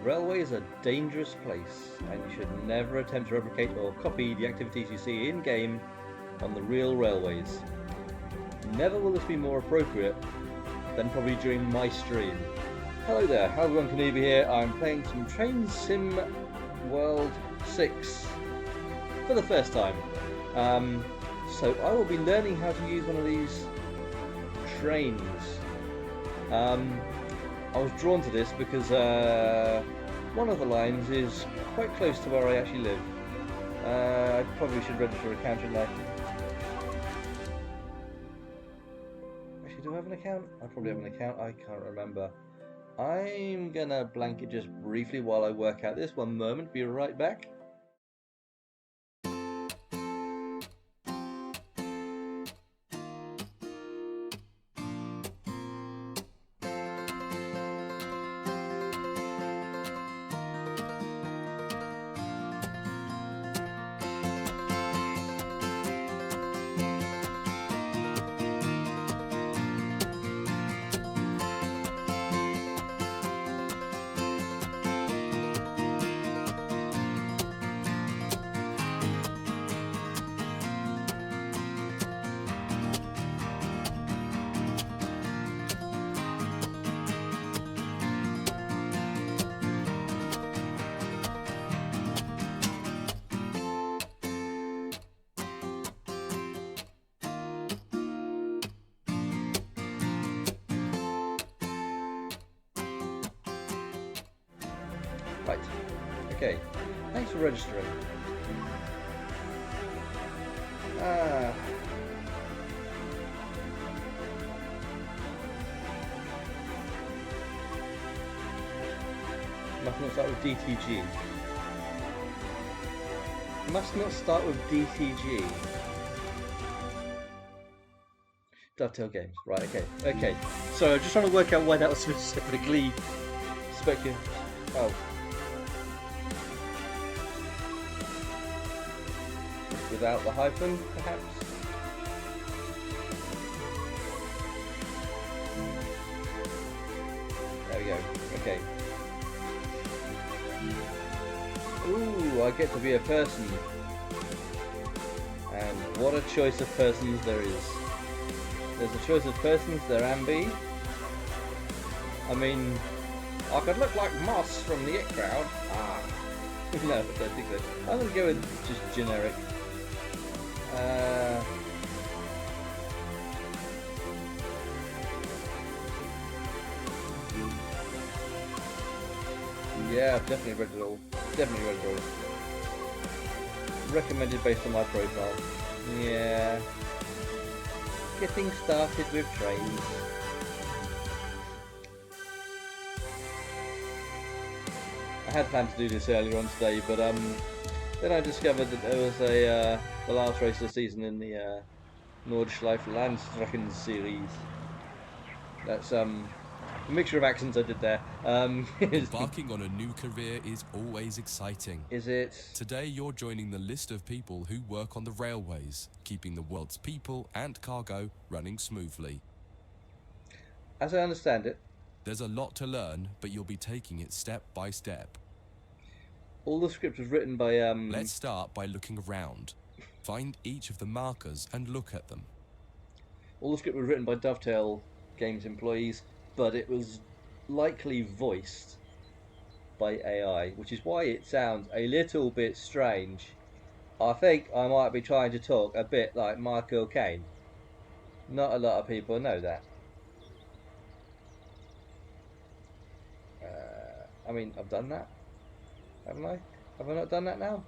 Railway is a dangerous place, and you should never attempt to replicate or copy the activities you see in-game on the real railways. Never will this be more appropriate than probably during my stream. Hello there, Albie-Wan here. I'm playing some Train Sim World 6 for the first time. So I will be learning how to use one of these trains. I was drawn to this because one of the lines is quite close to where I actually live. I probably should register an account, shouldn't I? Actually, do I have an account? I probably have an account, I can't remember. I'm gonna blank it just briefly while I work out this. One moment, be right back. Right, okay, thanks for registering. Must not start with DTG. Must not start with DTG. Dovetail games, right, okay. So I'm just trying to work out why that was specifically speculative. Oh. Without the hyphen, perhaps? There we go, okay. Ooh, I get to be a person. And what a choice of persons there is. There's a choice of persons, there Ambi. I mean, I could look like Moss from the It Crowd. No, I don't think so. I'm going to go with just generic. Yeah, I've definitely read it all. Recommended based on my profile. Yeah. Getting started with trains. I had planned to do this earlier on today, but then I discovered that there was the last race of the season in the Nordschleife Landstrecken series. That's a mixture of accents I did there. Embarking on a new career is always exciting. Is it? Today you're joining the list of people who work on the railways, keeping the world's people and cargo running smoothly. As I understand it, there's a lot to learn, but you'll be taking it step by step. All the script was written by Let's start by looking around. Find each of the markers and look at them. All the script was written by Dovetail Games employees, but it was likely voiced by AI, which is why it sounds a little bit strange. I think I might be trying to talk a bit like Michael Caine. Not a lot of people know that. I mean, I've done that, haven't I? Have I not done that now?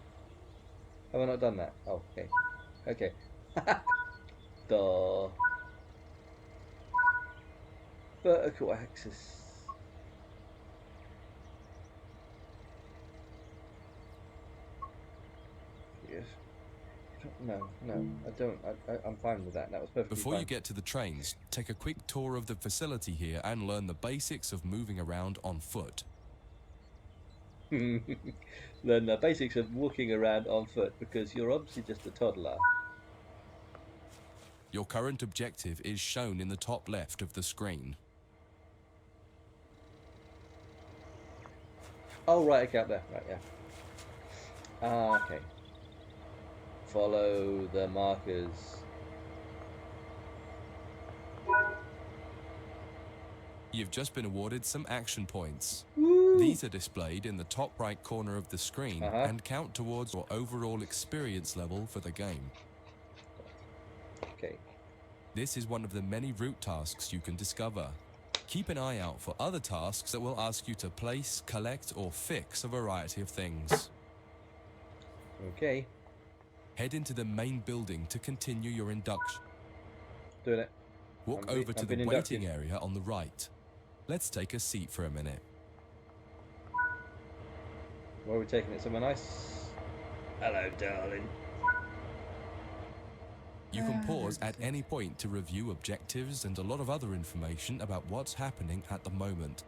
Have I not done that? Oh, okay. Duh. Vertical axis. Yes. No, I don't. I'm fine with that. That was perfectly Before fine. you get to the trains, take a quick tour of the facility here and learn the basics of moving around on foot. Learn the basics of walking around on foot because you're obviously just a toddler. Your current objective is shown in the top left of the screen. Oh, right, okay, up there. Right, yeah. Ah, okay. Follow the markers. You've just been awarded some action points. Woo! These are displayed in the top right corner of the screen and count towards your overall experience level for the game. Okay. This is one of the many route tasks you can discover. Keep an eye out for other tasks that will ask you to place, collect, or fix a variety of things. Okay. Head into the main building to continue your induction. Doing it. Walk I'm over to the being waiting inducted. area on the right. Let's take a seat for a minute. Where are we taking it? Somewhere nice? Hello, darling. You can pause at any point to review objectives and a lot of other information about what's happening at the moment.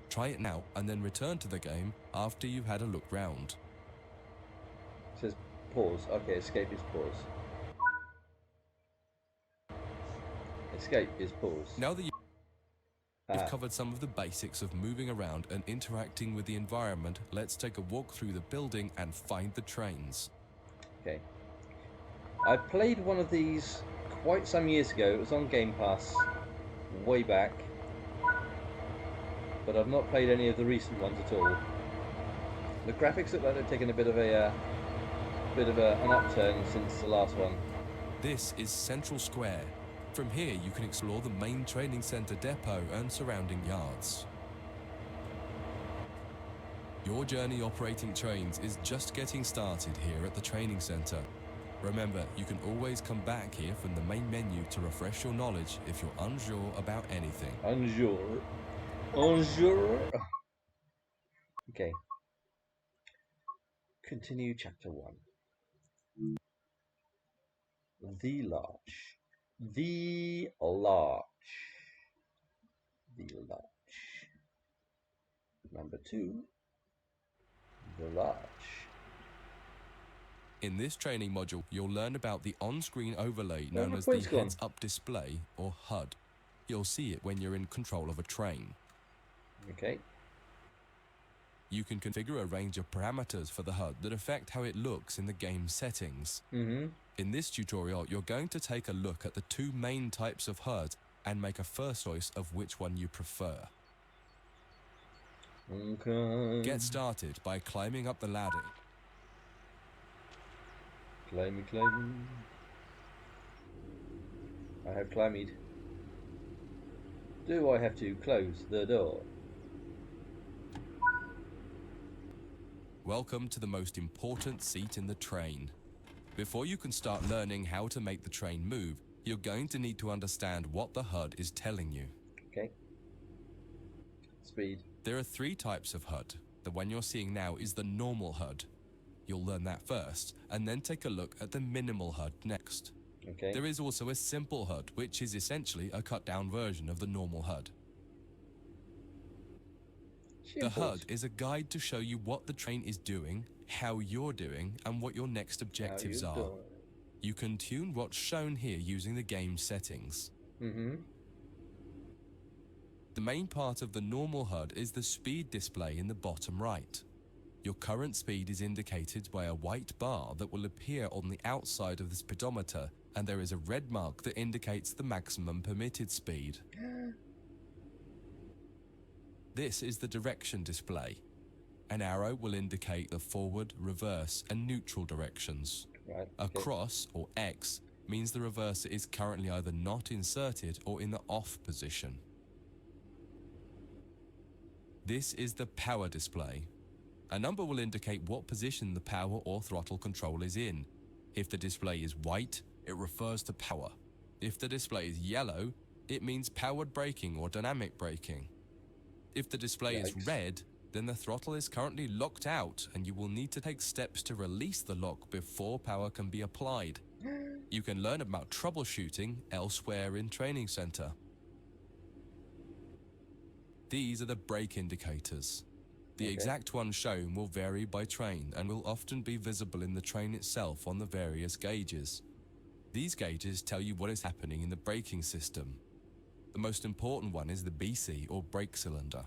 Try it now and then return to the game after you've had a look round. It says pause. Okay, escape is pause. Escape is pause. Now that you've covered some of the basics of moving around and interacting with the environment, let's take a walk through the building and find the trains. Okay. I played one of these quite some years ago. It was on Game Pass way back. But I've not played any of the recent ones at all. The graphics look like they've taken a bit of an upturn since the last one. This is Central Square. From here you can explore the main training center depot and surrounding yards. Your journey operating trains is just getting started here at the training center. Remember, you can always come back here from the main menu to refresh your knowledge if you're unsure about anything. Unsure. Okay. Continue chapter 1. The Larch. The Larch. The Larch. Number 2. The Larch. In this training module, you'll learn about the on-screen overlay Where have known my as the points gone? heads-up display, or HUD. You'll see it when you're in control of a train. Okay. You can configure a range of parameters for the HUD that affect how it looks in the game settings. In this tutorial, you're going to take a look at the two main types of HUD and make a first choice of which one you prefer. Okay. Get started by climbing up the ladder. Climb. I have climbed. Do I have to close the door? Welcome to the most important seat in the train. Before you can start learning how to make the train move, you're going to need to understand what the HUD is telling you. Okay. Speed. There are 3 types of HUD. The one you're seeing now is the normal HUD. You'll learn that first, and then take a look at the minimal HUD next. Okay. There is also a simple HUD, which is essentially a cut-down version of the normal HUD. The HUD is a guide to show you what the train is doing, how you're doing, and what your next objectives are. You can tune what's shown here using the game settings. The main part of the normal HUD is the speed display in the bottom right. Your current speed is indicated by a white bar that will appear on the outside of the speedometer, and there is a red mark that indicates the maximum permitted speed. This is the direction display. An arrow will indicate the forward, reverse, and neutral directions. Right, A cross, or X, means the reverser is currently either not inserted or in the off position. This is the power display. A number will indicate what position the power or throttle control is in. If the display is white, it refers to power. If the display is yellow, it means powered braking or dynamic braking. If the display is red, then the throttle is currently locked out and you will need to take steps to release the lock before power can be applied. You can learn about troubleshooting elsewhere in Training Center. These are the brake indicators. The exact one shown will vary by train and will often be visible in the train itself on the various gauges. These gauges tell you what is happening in the braking system. The most important one is the BC or brake cylinder.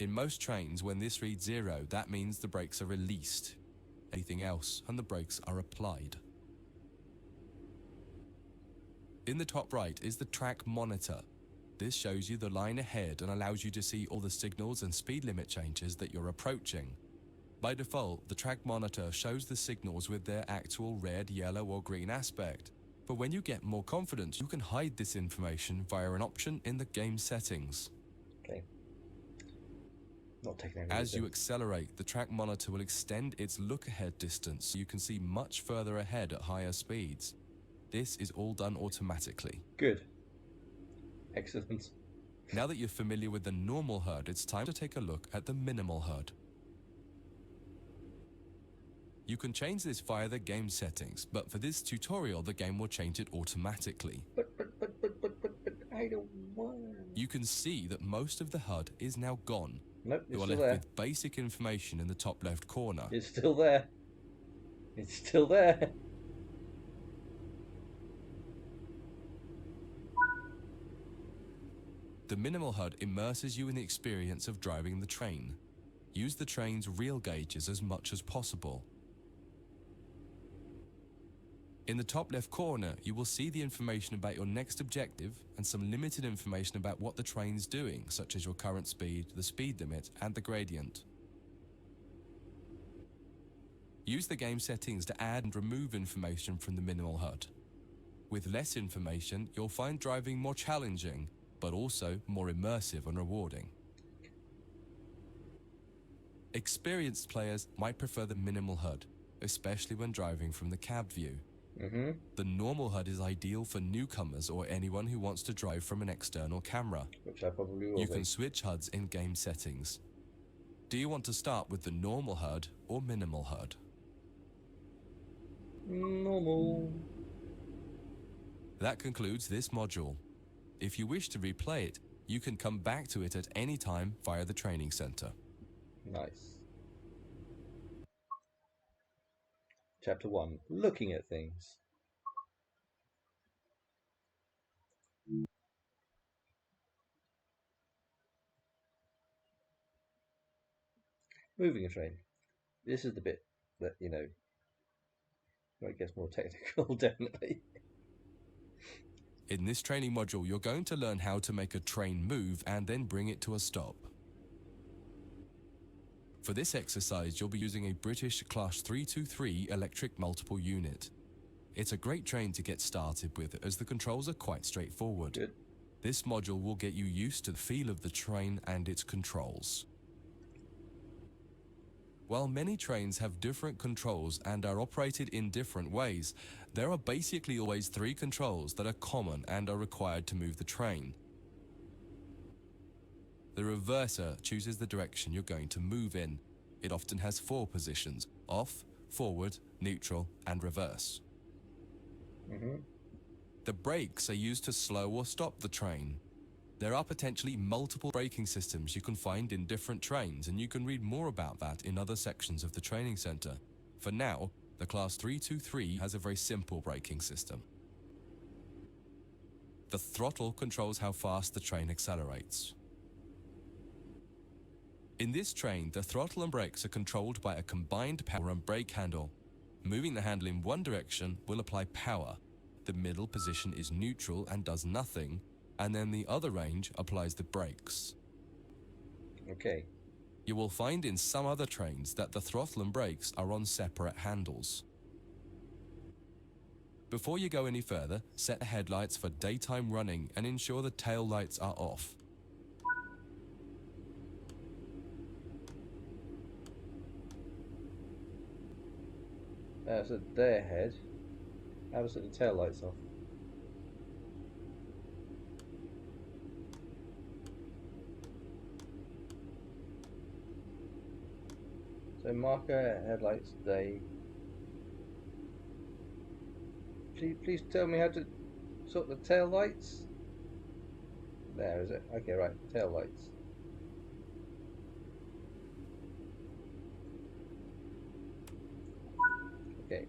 In most trains, when this reads 0, that means the brakes are released. Anything else, and the brakes are applied. In the top right is the track monitor. This shows you the line ahead and allows you to see all the signals and speed limit changes that you're approaching. By default, the track monitor shows the signals with their actual red, yellow, or green aspect. But when you get more confidence, you can hide this information via an option in the game settings. Okay. Not taking any As you reason. accelerate, the track monitor will extend its look-ahead distance so you can see much further ahead at higher speeds. This is all done automatically. Good. Excellent. Now that you're familiar with the normal HUD, it's time to take a look at the minimal HUD. You can change this via the game settings, but for this tutorial, the game will change it automatically. But I don't want. You can see that most of the HUD is now gone. Nope, it's You are still left there. with basic information in the top left corner. It's still there. It's still there. The minimal HUD immerses you in the experience of driving the train. Use the train's real gauges as much as possible. In the top left corner, you will see the information about your next objective and some limited information about what the train's doing, such as your current speed, the speed limit, and the gradient. Use the game settings to add and remove information from the minimal HUD. With less information, you'll find driving more challenging, but also more immersive and rewarding. Experienced players might prefer the minimal HUD, especially when driving from the cab view. The normal HUD is ideal for newcomers or anyone who wants to drive from an external camera. Which I probably will You be. can switch HUDs in game settings. Do you want to start with the normal HUD or minimal HUD? Normal. That concludes this module. If you wish to replay it, you can come back to it at any time via the training center. Nice. Chapter 1. Looking at things. Moving a train. This is the bit that, where it gets more technical, definitely. In this training module, you're going to learn how to make a train move and then bring it to a stop. For this exercise, you'll be using a British Class 323 electric multiple unit. It's a great train to get started with, as the controls are quite straightforward. Good. This module will get you used to the feel of the train and its controls. While many trains have different controls and are operated in different ways, there are basically always 3 controls that are common and are required to move the train. The reverser chooses the direction you're going to move in. It often has 4 positions: off, forward, neutral, and reverse. The brakes are used to slow or stop the train. There are potentially multiple braking systems you can find in different trains, and you can read more about that in other sections of the training center. For now, the Class 323 has a very simple braking system. The throttle controls how fast the train accelerates. In this train, the throttle and brakes are controlled by a combined power and brake handle. Moving the handle in one direction will apply power. The middle position is neutral and does nothing, and then the other range applies the brakes. Okay. You will find in some other trains that the throttle and brakes are on separate handles. Before you go any further, set the headlights for daytime running and ensure the tail lights are off. So they're ahead. How was it the tail lights off? So marker, headlights, day. Please tell me how to sort the tail lights. There, is it? Okay, right, tail lights. Okay.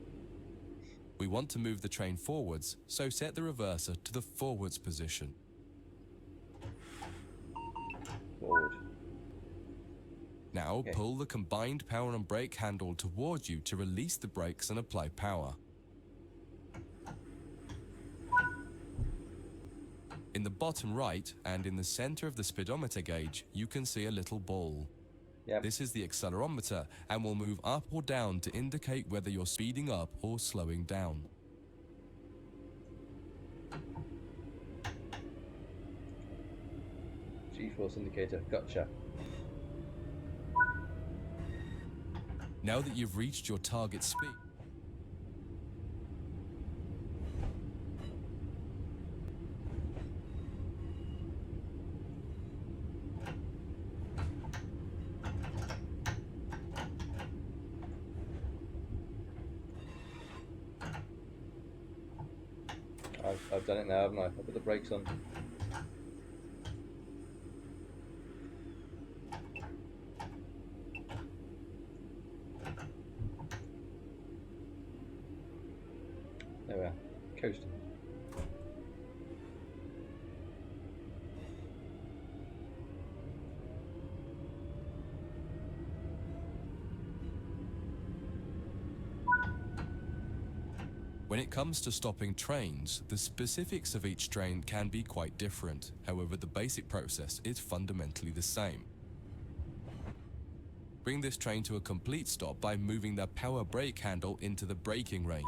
We want to move the train forwards, so set the reverser to the forwards position. Forward. Now Okay. pull the combined power and brake handle towards you to release the brakes and apply power. In the bottom right and in the center of the speedometer gauge, you can see a little ball. Yep. This is the accelerometer and will move up or down to indicate whether you're speeding up or slowing down. G-force indicator. Gotcha. Now that you've reached your target speed, I've done it now, haven't I? I'll put the brakes on. There we are. Coasting. when it comes to stopping trains, the specifics of each train can be quite different. However, the basic process is fundamentally the same. Bring this train to a complete stop by moving the power brake handle into the braking range.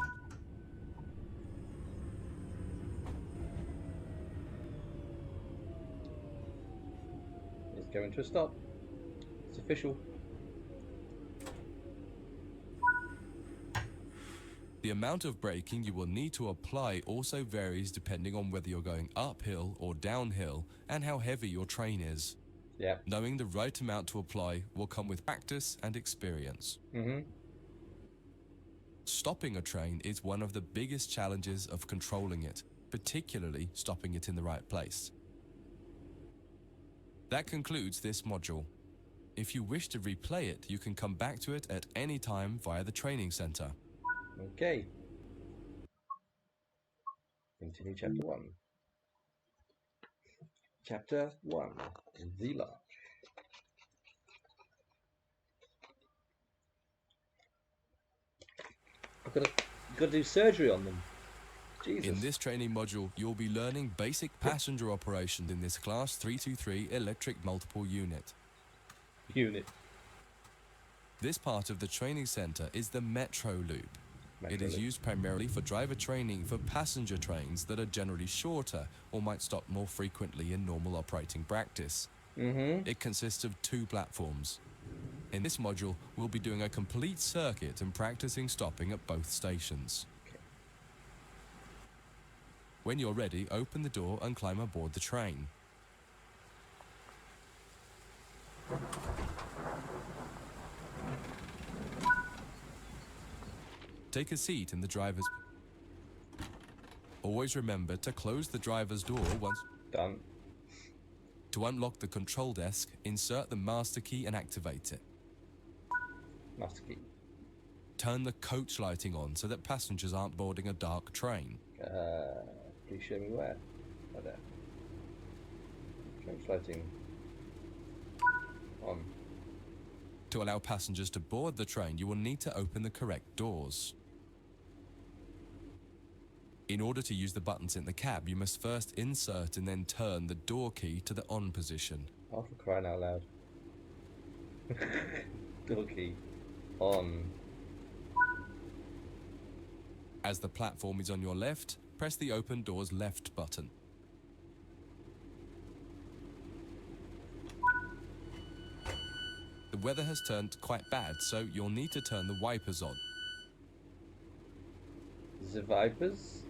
It's going to a stop. It's official. The amount of braking you will need to apply also varies depending on whether you're going uphill or downhill and how heavy your train is. Yeah. Knowing the right amount to apply will come with practice and experience. Stopping a train is one of the biggest challenges of controlling it, particularly stopping it in the right place. That concludes this module. If you wish to replay it, you can come back to it at any time via the training center. Okay. Continue chapter 1. Chapter 1. The Large. I've got to do surgery on them. Jesus. In this training module, you'll be learning basic passenger operations in this Class 323 electric multiple unit. This part of the training center is the Metro Loop. It is used primarily for driver training for passenger trains that are generally shorter or might stop more frequently in normal operating practice. It consists of 2 platforms. In this module, we'll be doing a complete circuit and practicing stopping at both stations. When you're ready, open the door and climb aboard the train. Take a seat in the driver's... Always remember to close the driver's door once... Done. To unlock the control desk, insert the master key and activate it. Master key. Turn the coach lighting on so that passengers aren't boarding a dark train. Please show me where. Oh, there. Coach lighting. On. To allow passengers to board the train, you will need to open the correct doors. In order to use the buttons in the cab, you must first insert and then turn the door key to the on position. Oh, for crying out loud. Door key. On. As the platform is on your left, press the open doors left button. The weather has turned quite bad, so you'll need to turn the wipers on. The Vipers.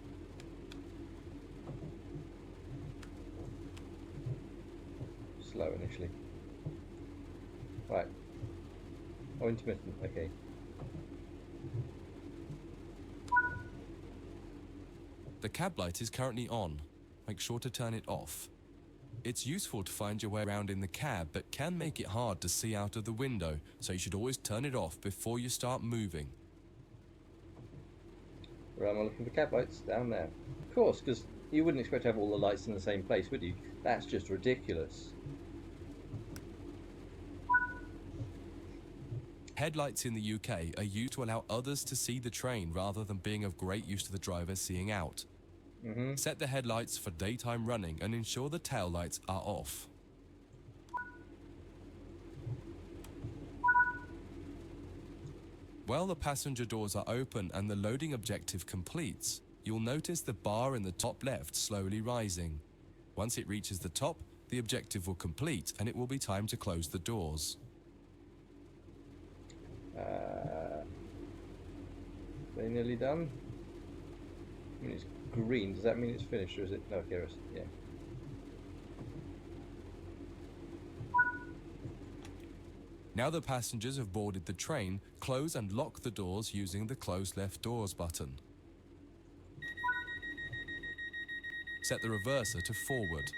Slow initially. Right. Oh, intermittent. Okay. The cab light is currently on. Make sure to turn it off. It's useful to find your way around in the cab, but can make it hard to see out of the window, so you should always turn it off before you start moving. Where am I looking for cab lights? Down there. Of course, because you wouldn't expect to have all the lights in the same place, would you? That's just ridiculous. Headlights in the UK are used to allow others to see the train rather than being of great use to the driver seeing out. Set the headlights for daytime running and ensure the tail lights are off. While the passenger doors are open and the loading objective completes, you'll notice the bar in the top left slowly rising. Once it reaches the top, the objective will complete and it will be time to close the doors. They nearly done? I mean, it's green. Does that mean it's finished, or is it? No, okay, yeah. Now the passengers have boarded the train, close and lock the doors using the close left doors button. Set the reverser to forward.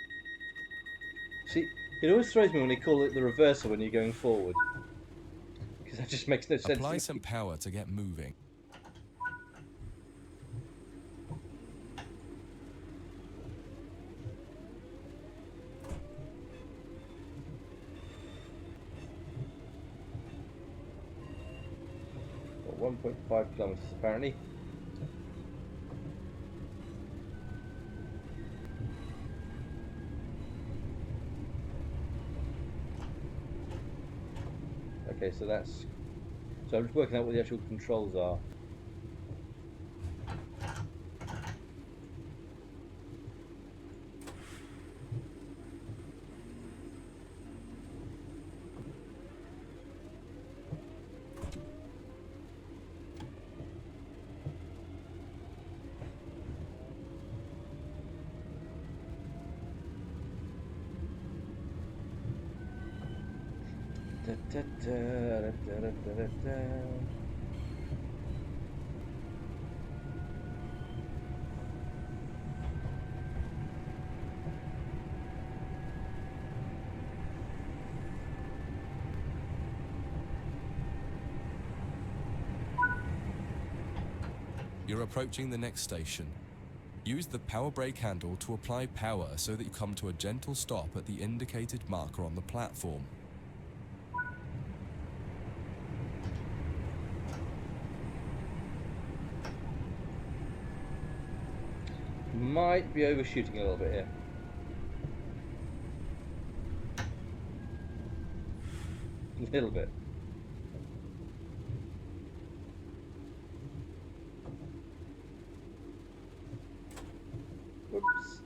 See, it always throws me when they call it the reverser when you're going forward. Because that just makes no sense. Apply some power to get moving. Got 1.5 kilometers apparently. Okay, so that's... So I'm just working out what the actual controls are. Da, da, da, da, da, da, da, da. You're approaching the next station. Use the power brake handle to apply power so that you come to a gentle stop at the indicated marker on the platform. Might be overshooting a little bit here. A little bit. Whoops.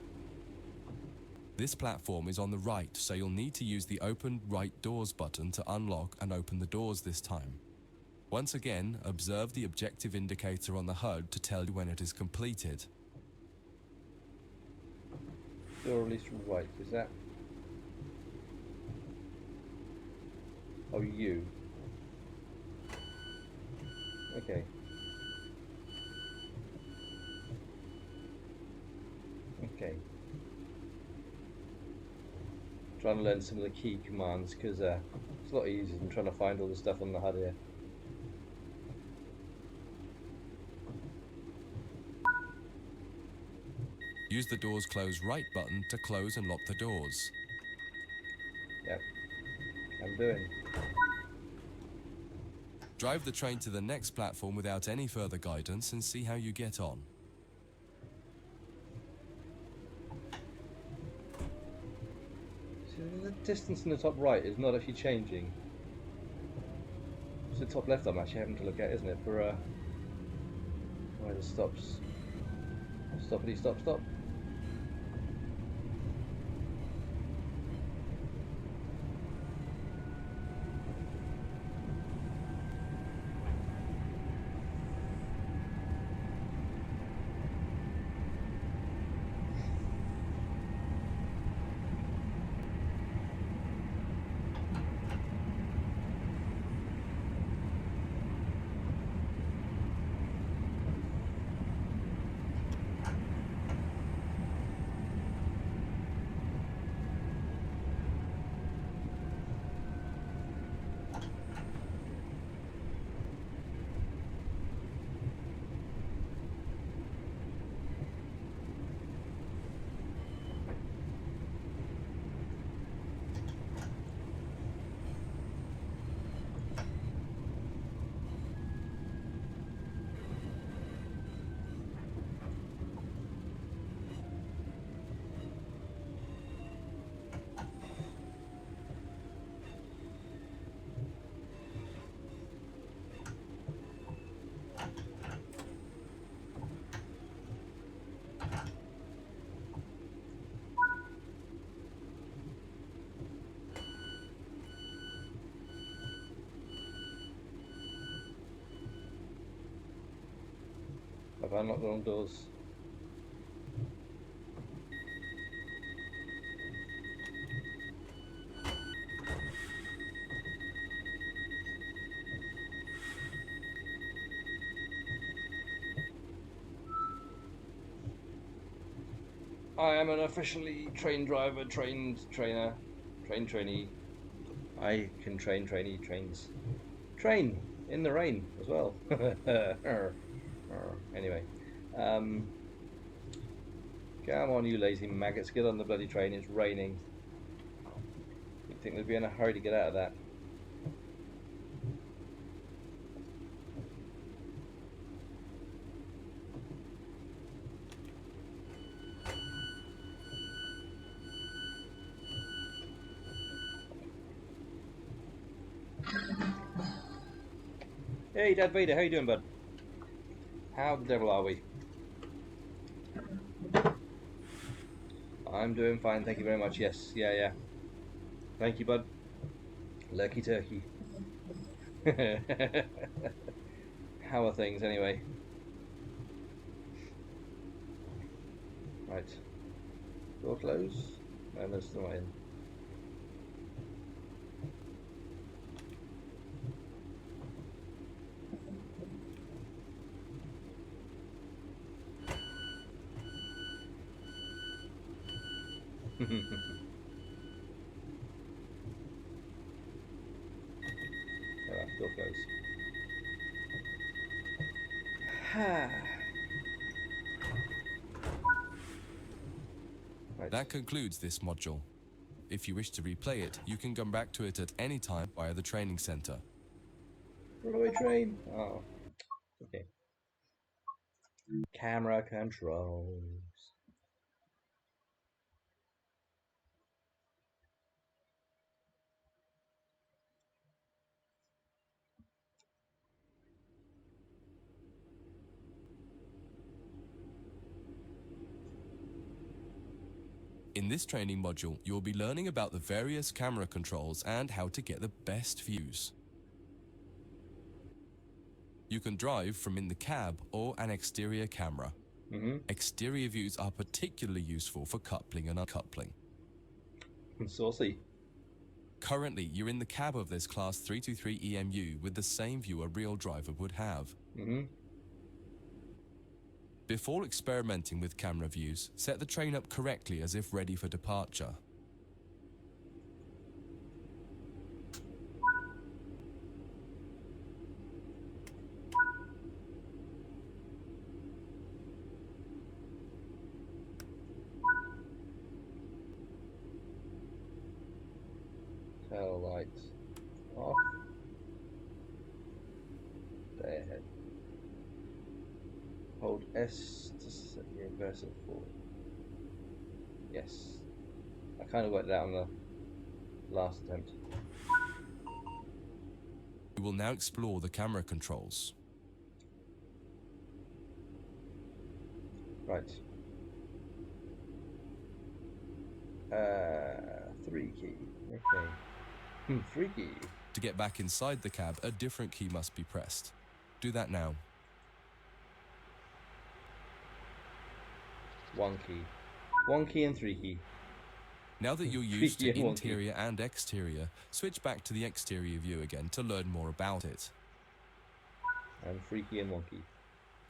This platform is on the right, so you'll need to use the open right doors button to unlock and open the doors this time. Once again, observe the objective indicator on the HUD to tell you when it is completed. Door release right, is that? Oh, you. Okay. Okay. Trying to learn some of the key commands because it's a lot easier than trying to find all the stuff on the HUD here. Use the doors close right button to close and lock the doors. Yep, I'm doing. Drive the train to the next platform without any further guidance and see how you get on. So the distance in the top right is not actually changing. It's the top left I'm actually having to look at, isn't it? For where the stops. Stoppity stop stop. Have I unlocked the wrong doors? I am an officially trained driver, trained trainer, trained trainee. I can train trainee trains. Train in the rain as well. Anyway, come on, you lazy maggots, get on the bloody train. It's raining. You'd think they'd be in a hurry to get out of that. Hey, Dad Vader, how you doing, bud? How the devil are we? I'm doing fine, thank you very much. Yes, yeah. Thank you, bud. Lurky turkey. How are things, anyway? Right. Door close. No, that's still not in. Alright, door close. Right. That concludes this module. If you wish to replay it, you can come back to it at any time via the training center. Runaway train. Oh, okay. Camera controls. In this training module, you'll be learning about the various camera controls and how to get the best views. You can drive from in the cab or an exterior camera. Exterior views are particularly useful for coupling and uncoupling. Saucy. Currently, you're in the cab of this Class 323 EMU with the same view a real driver would have. Before experimenting with camera views, set the train up correctly as if ready for departure. Tail lights off. Stay ahead. Hold S to set your reverser forward. Yes. I kind of worked it out on the last attempt. We will now explore the camera controls. Right. 3 key. Okay. 3 key. To get back inside the cab, a different key must be pressed. Do that now. 1 key. 1 key and 3 key. Now that you're used to interior and exterior, switch back to the exterior view again to learn more about it. And 3 key and 1 key.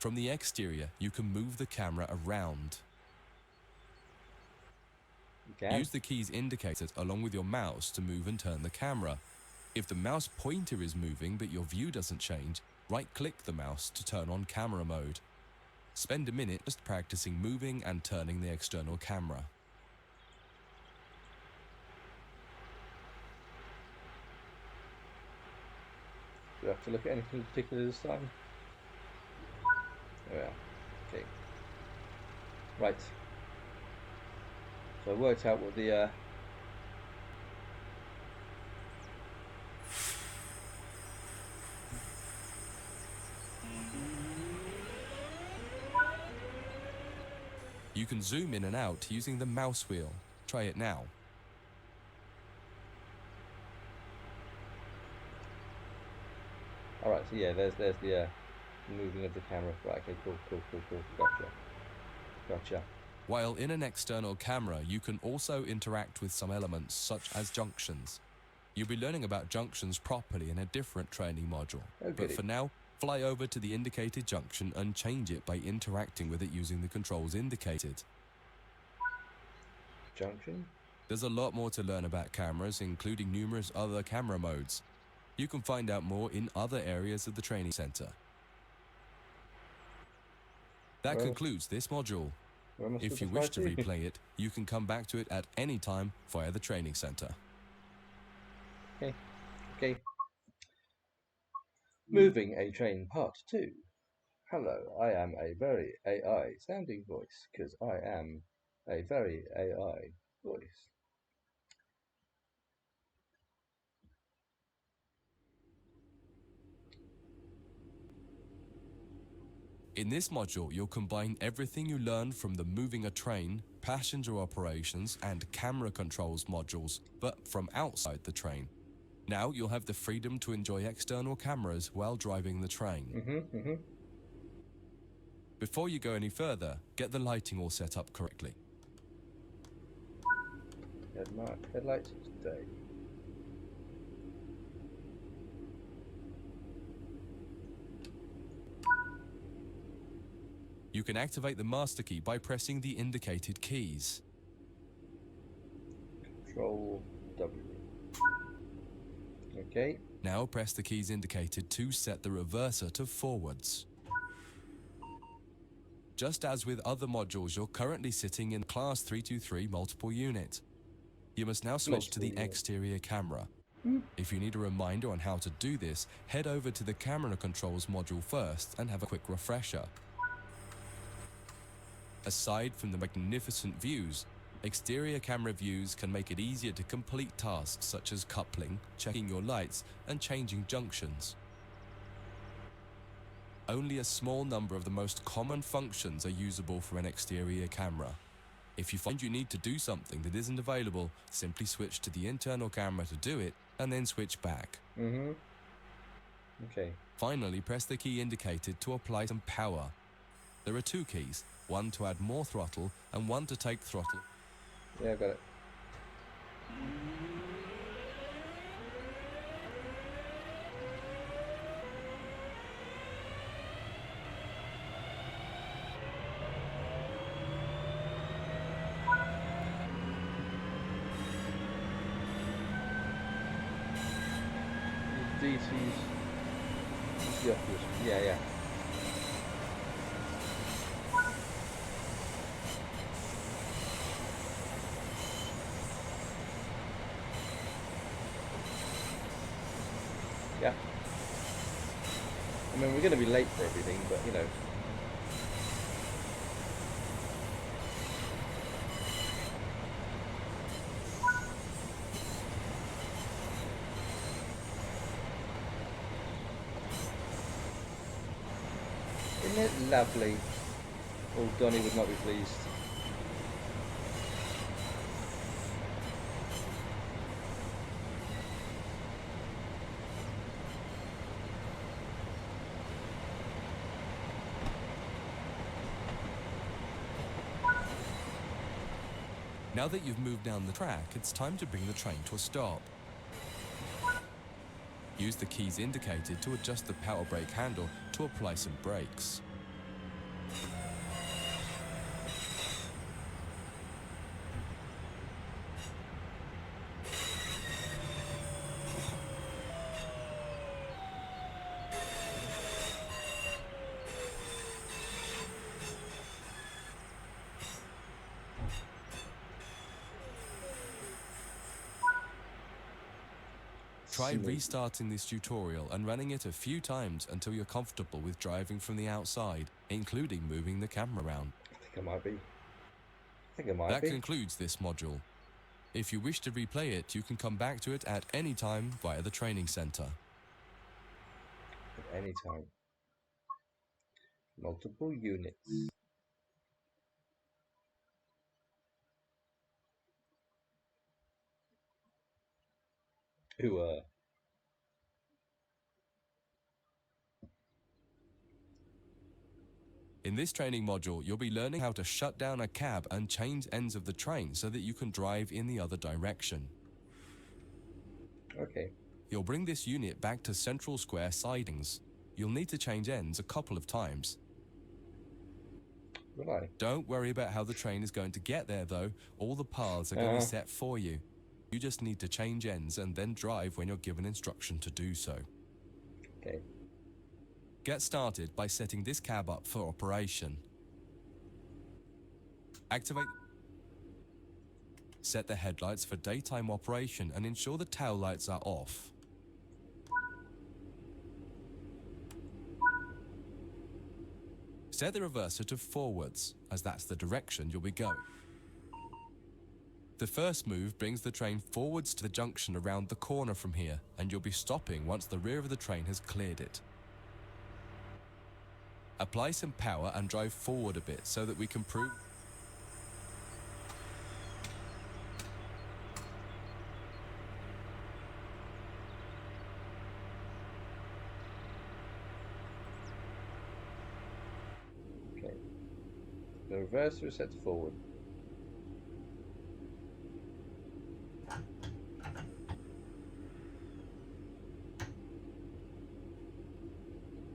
From the exterior, you can move the camera around. Use the keys indicated along with your mouse to move and turn the camera. If the mouse pointer is moving but your view doesn't change, right-click the mouse to turn on camera mode. Spend a minute just practicing moving and turning the external camera. Do I have to look at anything in particular this time? There we are. Okay. Right. So I worked out what the You can zoom in and out using the mouse wheel. Try it now. Alright, so yeah, there's the moving of the camera. Right, okay, cool. Gotcha. While in an external camera, you can also interact with some elements such as junctions. You'll be learning about junctions properly in a different training module. Oh, But goody. for now, fly over to the indicated junction and change it by interacting with it using the controls indicated. Junction? There's a lot more to learn about cameras, including numerous other camera modes. You can find out more in other areas of the training center. That concludes this module. If you wish to replay it, you can come back to it at any time via the training center. Okay. Moving a train part 2. Hello, I am a very AI sounding voice, because I am a very AI voice. In this module, you'll combine everything you learned from the moving a train, passenger operations, and camera controls modules, but from outside the train. Now you'll have the freedom to enjoy external cameras while driving the train. Before you go any further, get the lighting all set up correctly. Headlights today. You can activate the master key by pressing the indicated keys. Control W. Okay. Now press the keys indicated to set the reverser to forwards. Just as with other modules, you're currently sitting in Class 323 multiple unit. You must now switch to the exterior camera. If you need a reminder on how to do this, head over to the camera controls module first and have a quick refresher. Aside from the magnificent views, exterior camera views can make it easier to complete tasks such as coupling, checking your lights, and changing junctions. Only a small number of the most common functions are usable from an exterior camera. If you find you need to do something that isn't available, simply switch to the internal camera to do it, and then switch back. Okay. Finally, press the key indicated to apply some power. There are two keys, one to add more throttle and one to take throttle. Yeah, I got it. DC's. Yeah. Yeah. I mean, we're going to be late for everything, but you know. Isn't it lovely? Oh, Donnie would not be pleased. Now that you've moved down the track, it's time to bring the train to a stop. Use the keys indicated to adjust the power brake handle to apply some brakes. Try restarting this tutorial and running it a few times until you're comfortable with driving from the outside, including moving the camera around. I think I might be. That concludes this module. If you wish to replay it, you can come back to it at any time via the training center. At any time. Multiple units. Who In this training module, you'll be learning how to shut down a cab and change ends of the train so that you can drive in the other direction. Okay. You'll bring this unit back to central square sidings. You'll need to change ends a couple of times. Will I? Don't worry about how the train is going to get there though. All the paths are going to be set for you. You just need to change ends and then drive when you're given instruction to do so. Okay. Get started by setting this cab up for operation. Activate. Set the headlights for daytime operation and ensure the tail lights are off. Set the reverser to forwards, as that's the direction you'll be going. The first move brings the train forwards to the junction around the corner from here, and you'll be stopping once the rear of the train has cleared it. Apply some power and drive forward a bit so that we can prove... Okay. The reverser is set to forward.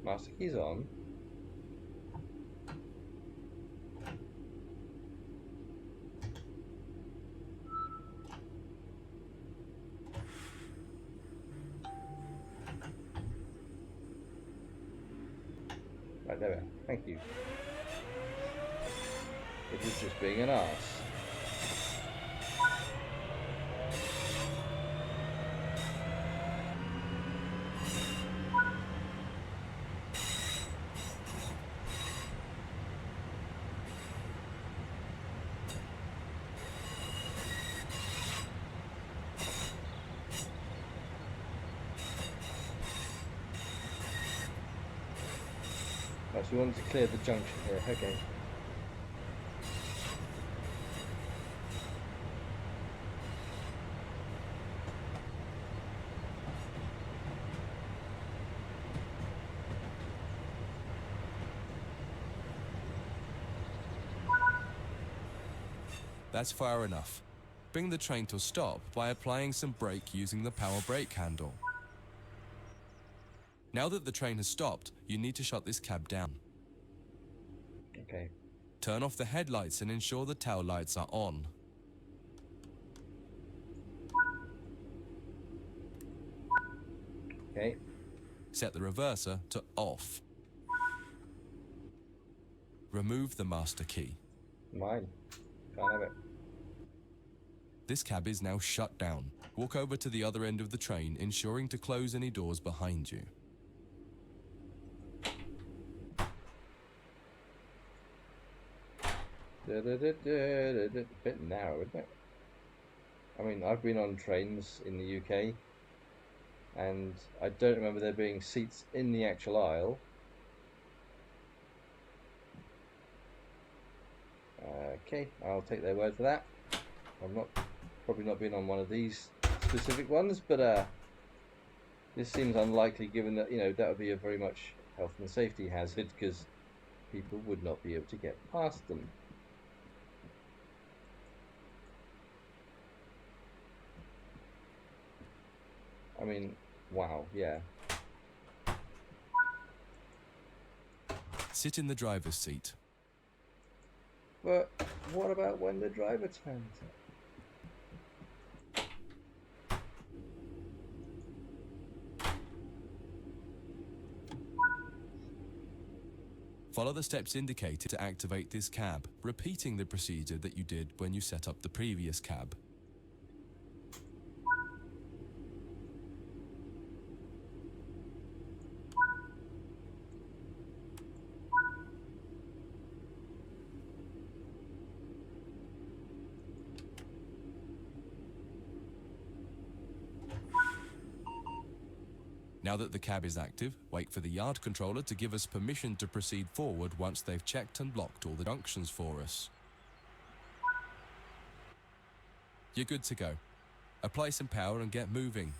Master key's on. Right, there we are. Thank you. It was just being an arse. Right, so we wanted to clear the junction here. Okay. That's far enough. Bring the train to a stop by applying some brake using the power brake handle. Now that the train has stopped, you need to shut this cab down. Okay. Turn off the headlights and ensure the tail lights are on. Okay. Set the reverser to off. Remove the master key. Mine. Can't have it. This cab is now shut down. Walk over to the other end of the train, ensuring to close any doors behind you. Bit narrow, isn't it? I mean, I've been on trains in the UK, and I don't remember there being seats in the actual aisle. Okay, I'll take their word for that. I'm probably not been on one of these specific ones, but this seems unlikely given that, you know, that would be a very much health and safety hazard because people would not be able to get past them. I mean, wow, yeah. Sit in the driver's seat. But what about when the driver turns up? Follow the steps indicated to activate this cab, repeating the procedure that you did when you set up the previous cab. Now that the cab is active, wait for the yard controller to give us permission to proceed forward once they've checked and blocked all the junctions for us. You're good to go. Apply some power and get moving.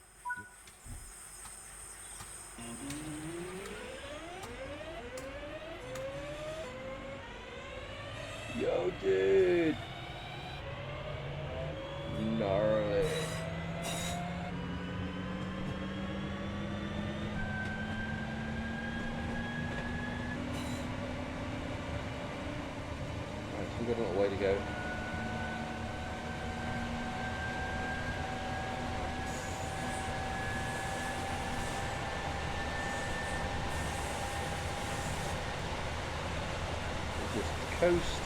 Yo, dude! Gnarly. Right, so we've got a little way to go. Just coast.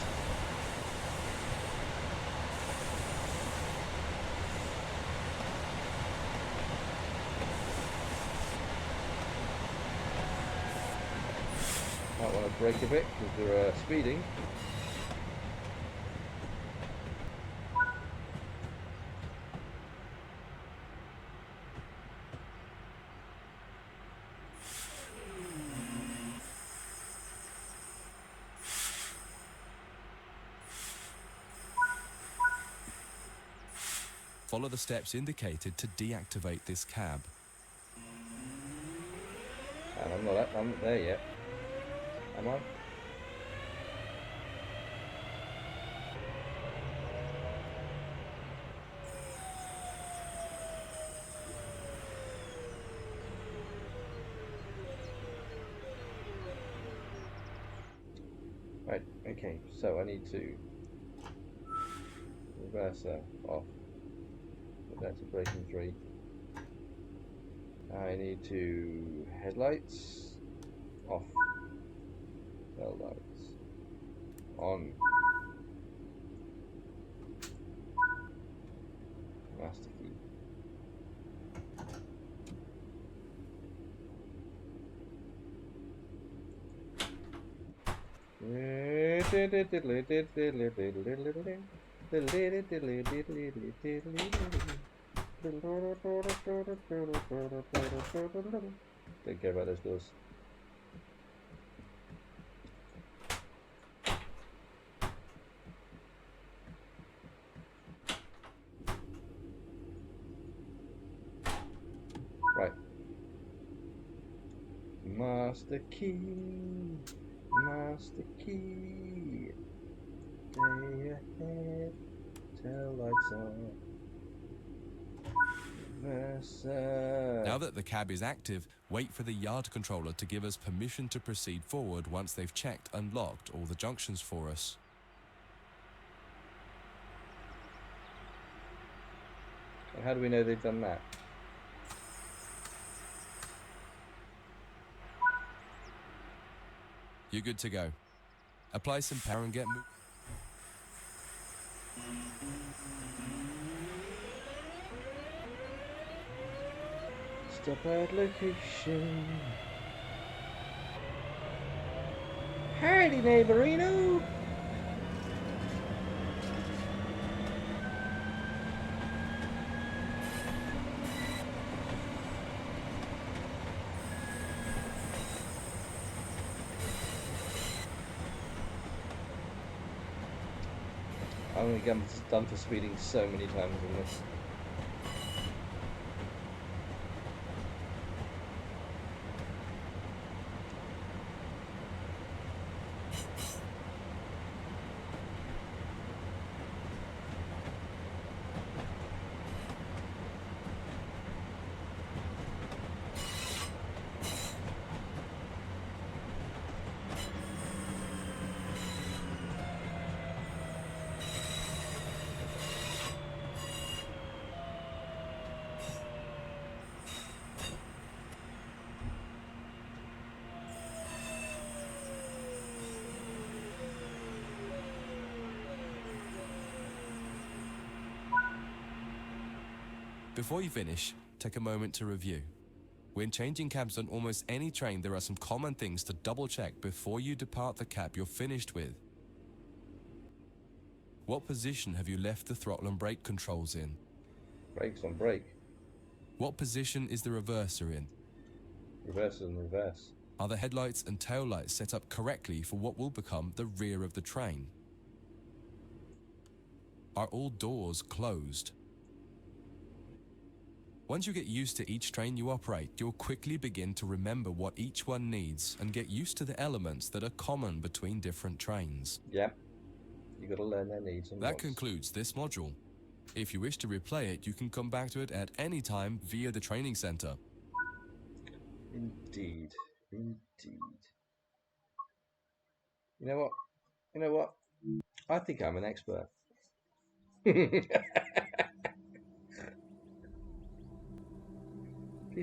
Might want to brake a bit because they're speeding. Follow the steps indicated to deactivate this cab. And I'm not there yet. Am I? Right, okay, so I need to reverser off. Put that to braking 3. I need to headlights off. Tail lights on. Master key. Don't care about those doors. Right. Master key. Master key. Stay ahead. Tail lights on. Now that the cab is active, wait for the yard controller to give us permission to proceed forward once they've checked and locked all the junctions for us. And how do we know they've done that? You're good to go. Apply some power and get moving. Stop at location. Howdy, neighborino. I'm gonna get done for speeding so many times in this. Before you finish, take a moment to review. When changing cabs on almost any train, there are some common things to double check before you depart the cab you're finished with. What position have you left the throttle and brake controls in? Brakes on brake. What position is the reverser in? Reverse and reverse. Are the headlights and tail lights set up correctly for what will become the rear of the train? Are all doors closed? Once you get used to each train you operate, you'll quickly begin to remember what each one needs and get used to the elements that are common between different trains. Yep. You've got to learn their needs and That wants. concludes this module. If you wish to replay it, you can come back to it at any time via the training center. Indeed. Indeed. You know what? You know what? I think I'm an expert. Please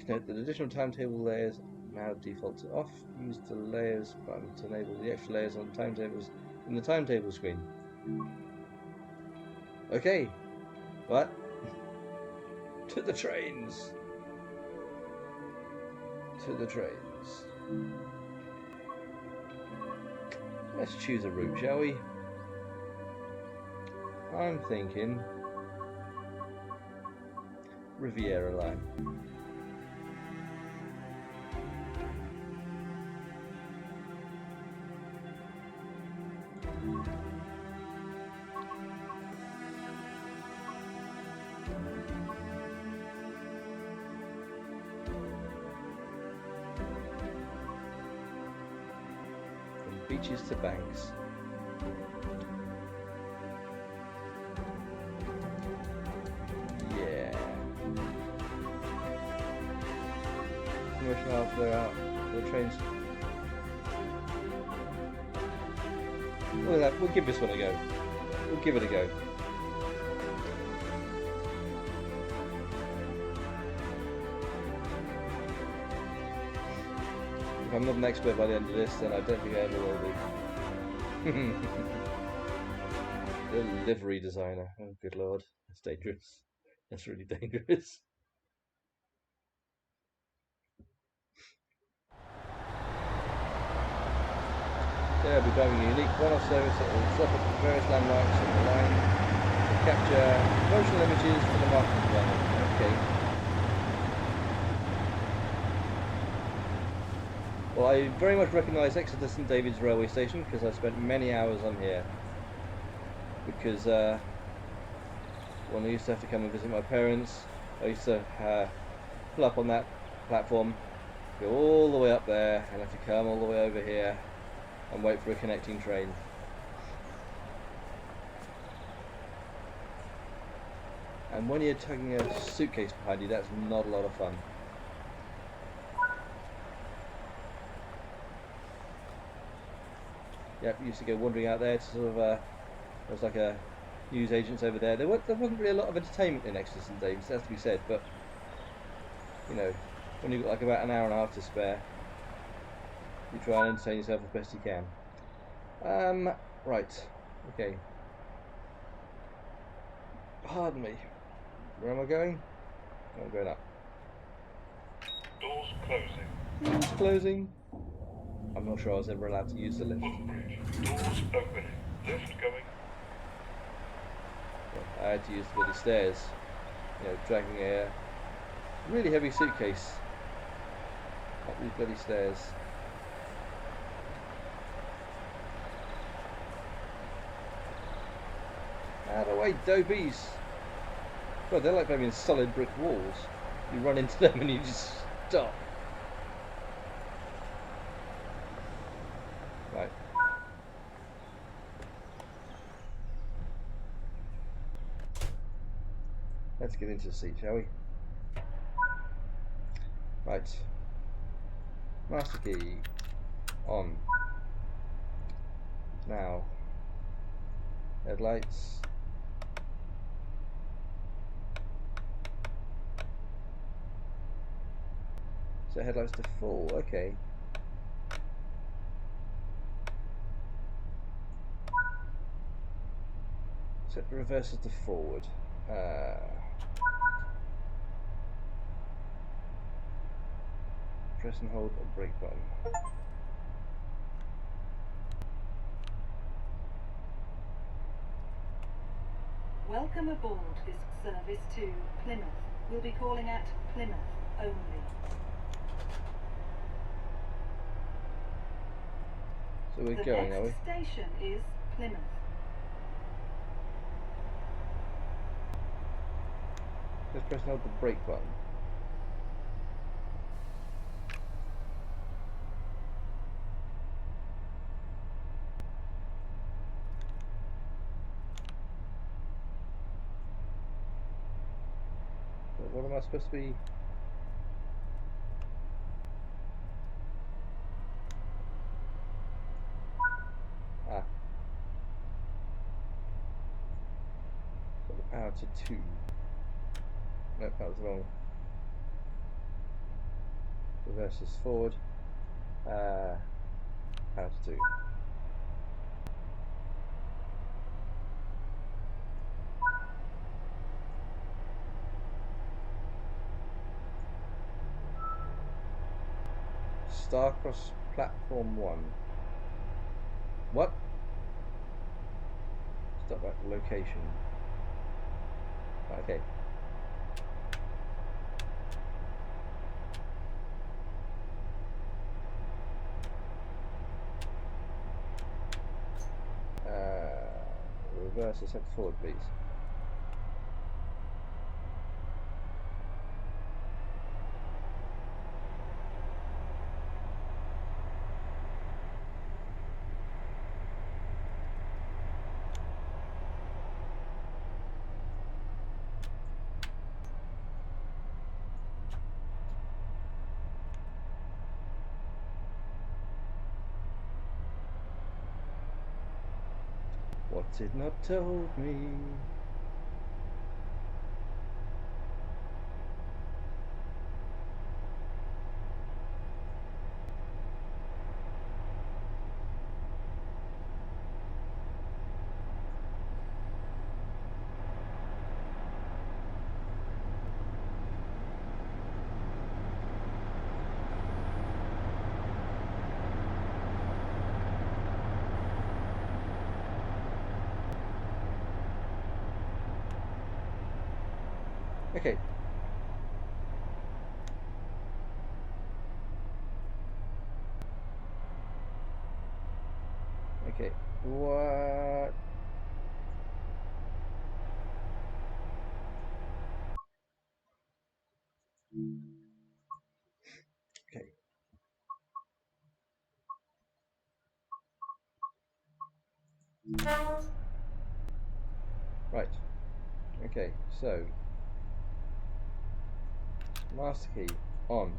note that additional timetable layers now default to off. Use the layers button to enable the extra layers on timetables in the timetable screen. Okay. What? To the trains. To the trains. Let's choose a route, shall we? I'm thinking Riviera line. From beaches to banks. Yeah. Commercial halfway out the trains. We'll give this one a go. We'll give it a go. If I'm not an expert by the end of this, then I don't think I ever will be. The livery designer. Oh, good lord. That's dangerous. That's really dangerous. They will be driving a unique one-off service that will stop at various landmarks on the line to capture promotional images for the marketing department. Okay. Well, I very much recognise Exeter St David's railway station because I've spent many hours on here. Because when I used to have to come and visit my parents, I used to pull up on that platform, go all the way up there, and have to come all the way over here and wait for a connecting train. And when you're tugging a suitcase behind you, that's not a lot of fun. Yep, used to go wandering out there to sort of, there was like a news agents over there. There wasn't really a lot of entertainment in Exeter St David's, that's to be said, but, you know, when you've got like about an hour and a half to spare, you try and entertain yourself as best you can. Right, okay. Pardon me. Where am I going? I'm going up. Doors closing. Doors closing. I'm not sure I was ever allowed to use the lift. Footbridge. Doors opening. Lift going. I had to use the bloody stairs. You know, dragging a really heavy suitcase up these bloody stairs. Out of the way, dopies! God, they're like having solid brick walls. You run into them and you just stop. Right. Let's get into the seat, shall we? Right. Master key. On. Now. Headlights. So headlights to full, okay. Set the reversers to forward. Press and hold a brake button. Welcome aboard this service to Plymouth. We'll be calling at Plymouth only. So we're The going, are we? next station is Plymouth. Just press and hold the brake button. What am I supposed to be? Ah. Got the power to 2. Nope, that was wrong. Reverse is forward. Power to 2. Starcross platform 1. What? Stop at location. Okay. Reverse is head forward, please. What's it not told me? Okay. Okay. What? Okay. Right. Okay, so master key on.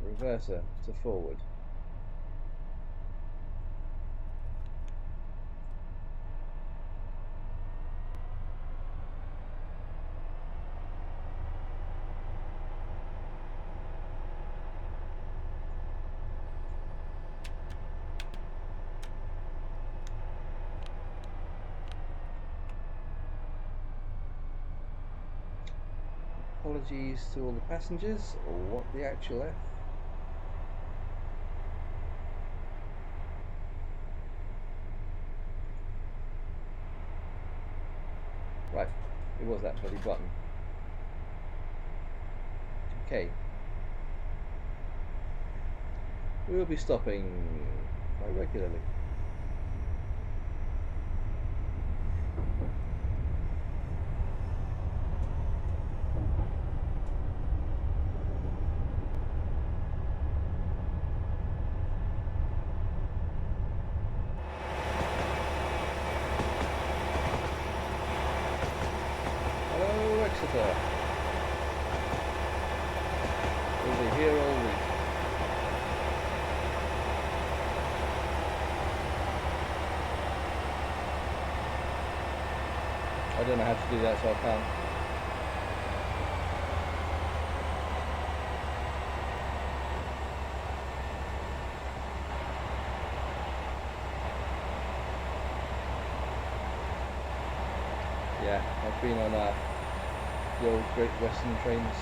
Reverser to forward. Apologies to all the passengers. What the actual F? Right, it was that bloody button. Okay. We will be stopping quite regularly. Hello, Exeter. We'll be here all week. I don't know how to do that, so I can't. Yeah, I've been on the old Great Western trains.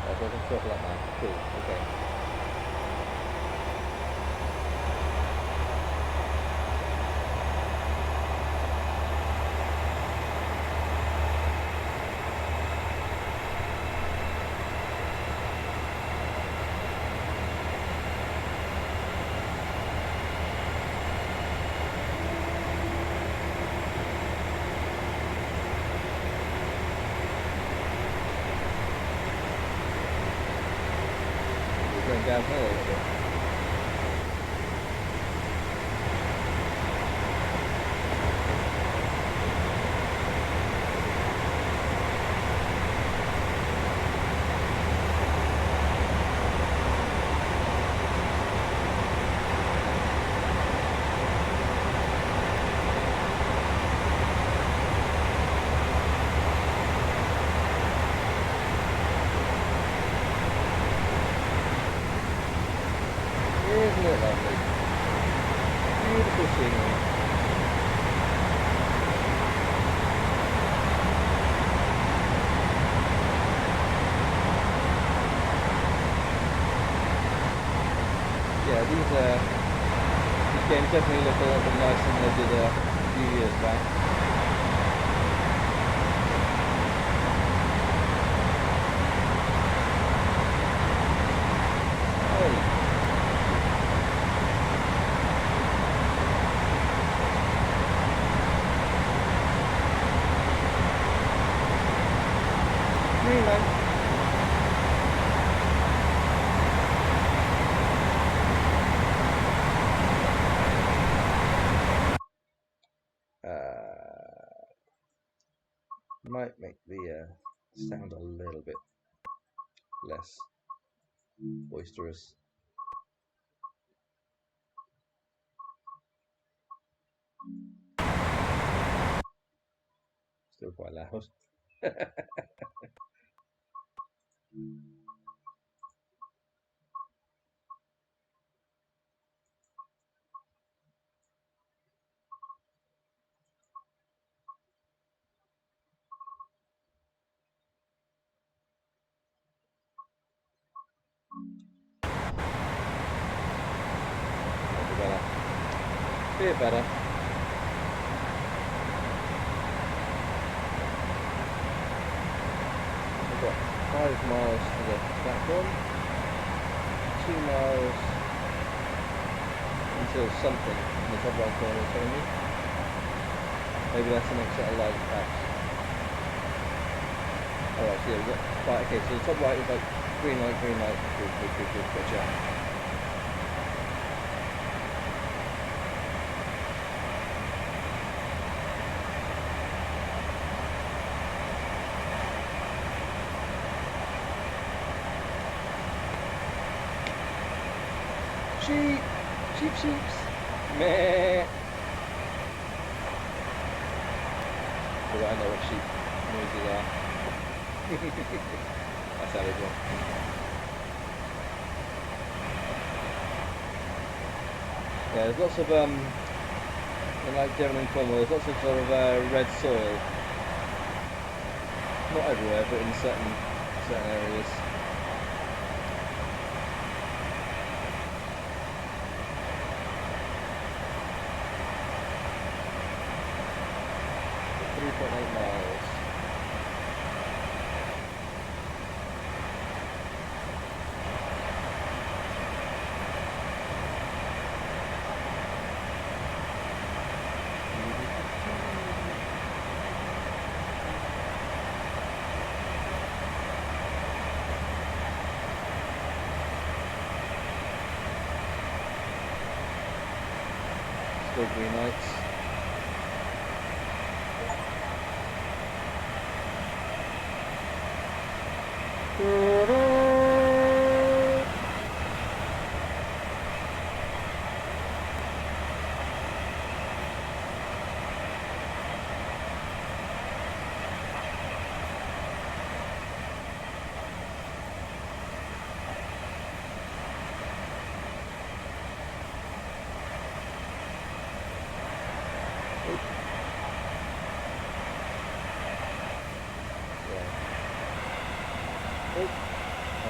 So I can throttle up now. Cool, okay. going downhill a little bit. Isn't it lovely? Beautiful scenery. Yeah, these games definitely look a little bit nicer than they did a few years back. Hey. Green light. Might make the sound a little bit less boisterous. Still quite loud. Bit better. We've got 5 miles to the platform, 2 miles until something in the top right corner is telling me. Maybe that's the next set of lights perhaps. Alright, so yeah, we've got, right, okay, so the top right is like green light, good, gotcha. Sheeps. Meh. So I know what sheep noises are. That's how they go. Yeah, there's lots of in like Devon and Cornwall, there's lots of sort of red soil. Not everywhere, but in certain areas. Still green lights.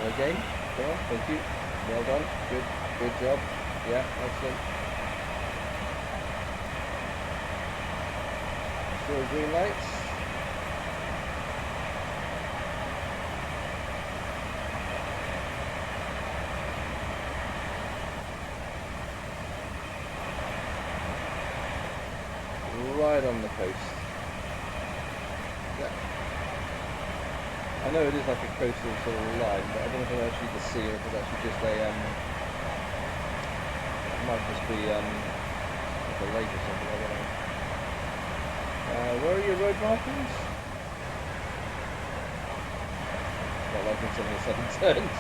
Again, come on, thank you. Well done. Good job. Yeah, excellent. Still green lights. Right on the coast. Yeah. I know it is like a coastal sort of line, but I don't know if it's actually the sea or if it's actually just a it might just be like a lake or something. I don't know. Where are your road markings? Not like in some of the sudden turns.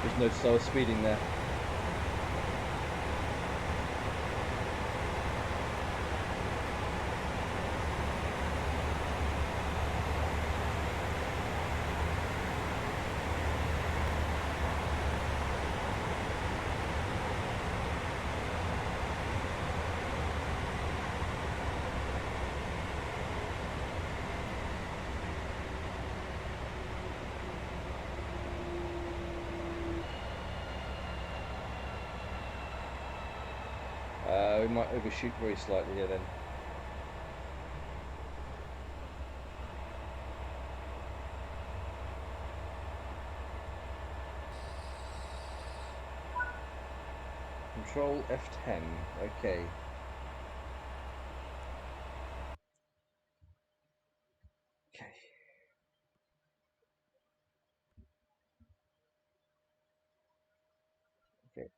Just noticed I was speeding there. We might overshoot very slightly here then. Control F10, okay. Okay. Okay.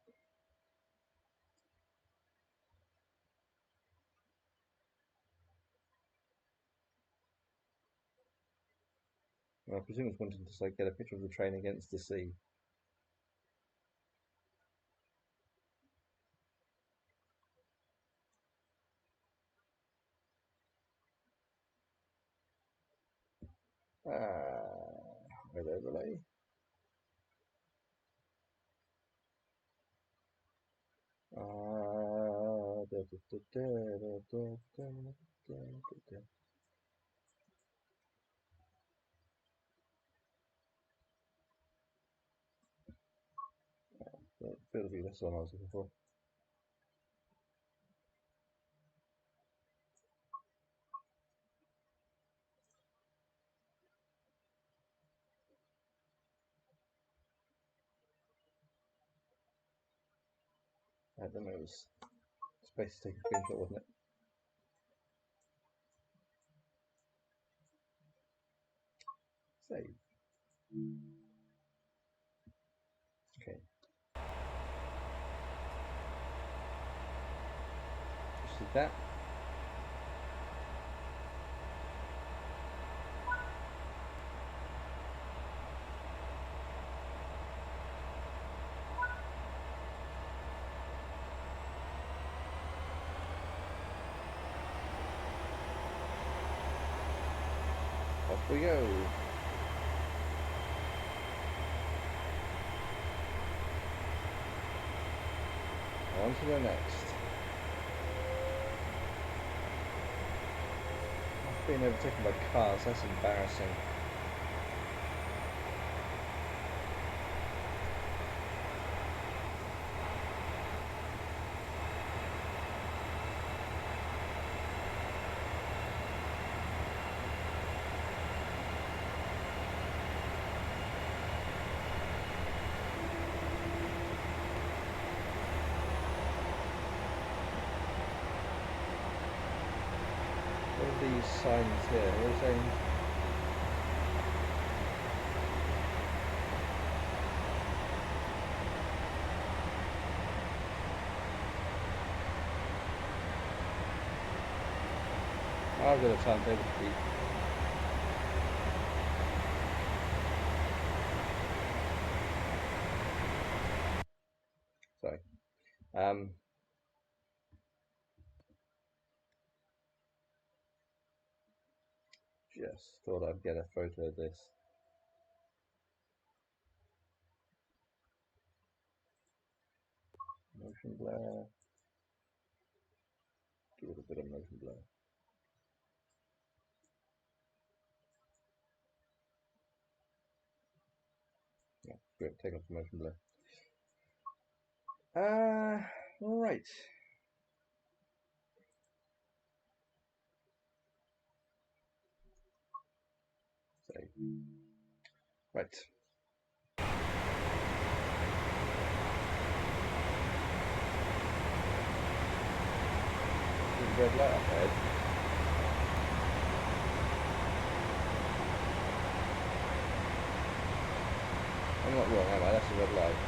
Well, I presume it's wanting to say get a picture of the train against the sea. With overlay. That'll be this one I was looking for. I don't know, it was space to take a screenshot, wasn't it? Save. Okay. Just did that. Off we go. On to the next. I've been overtaken by cars, that's embarrassing. What are these signs here? What are they saying? I've got a timetable to keep. Sorry. Just thought I'd get a photo of this. Motion blur. Give it a bit of motion blur. Yeah, Great, take off the motion blur. Right. Save. Right. There's a red light up ahead. I'm not wrong, am I? That's a red light.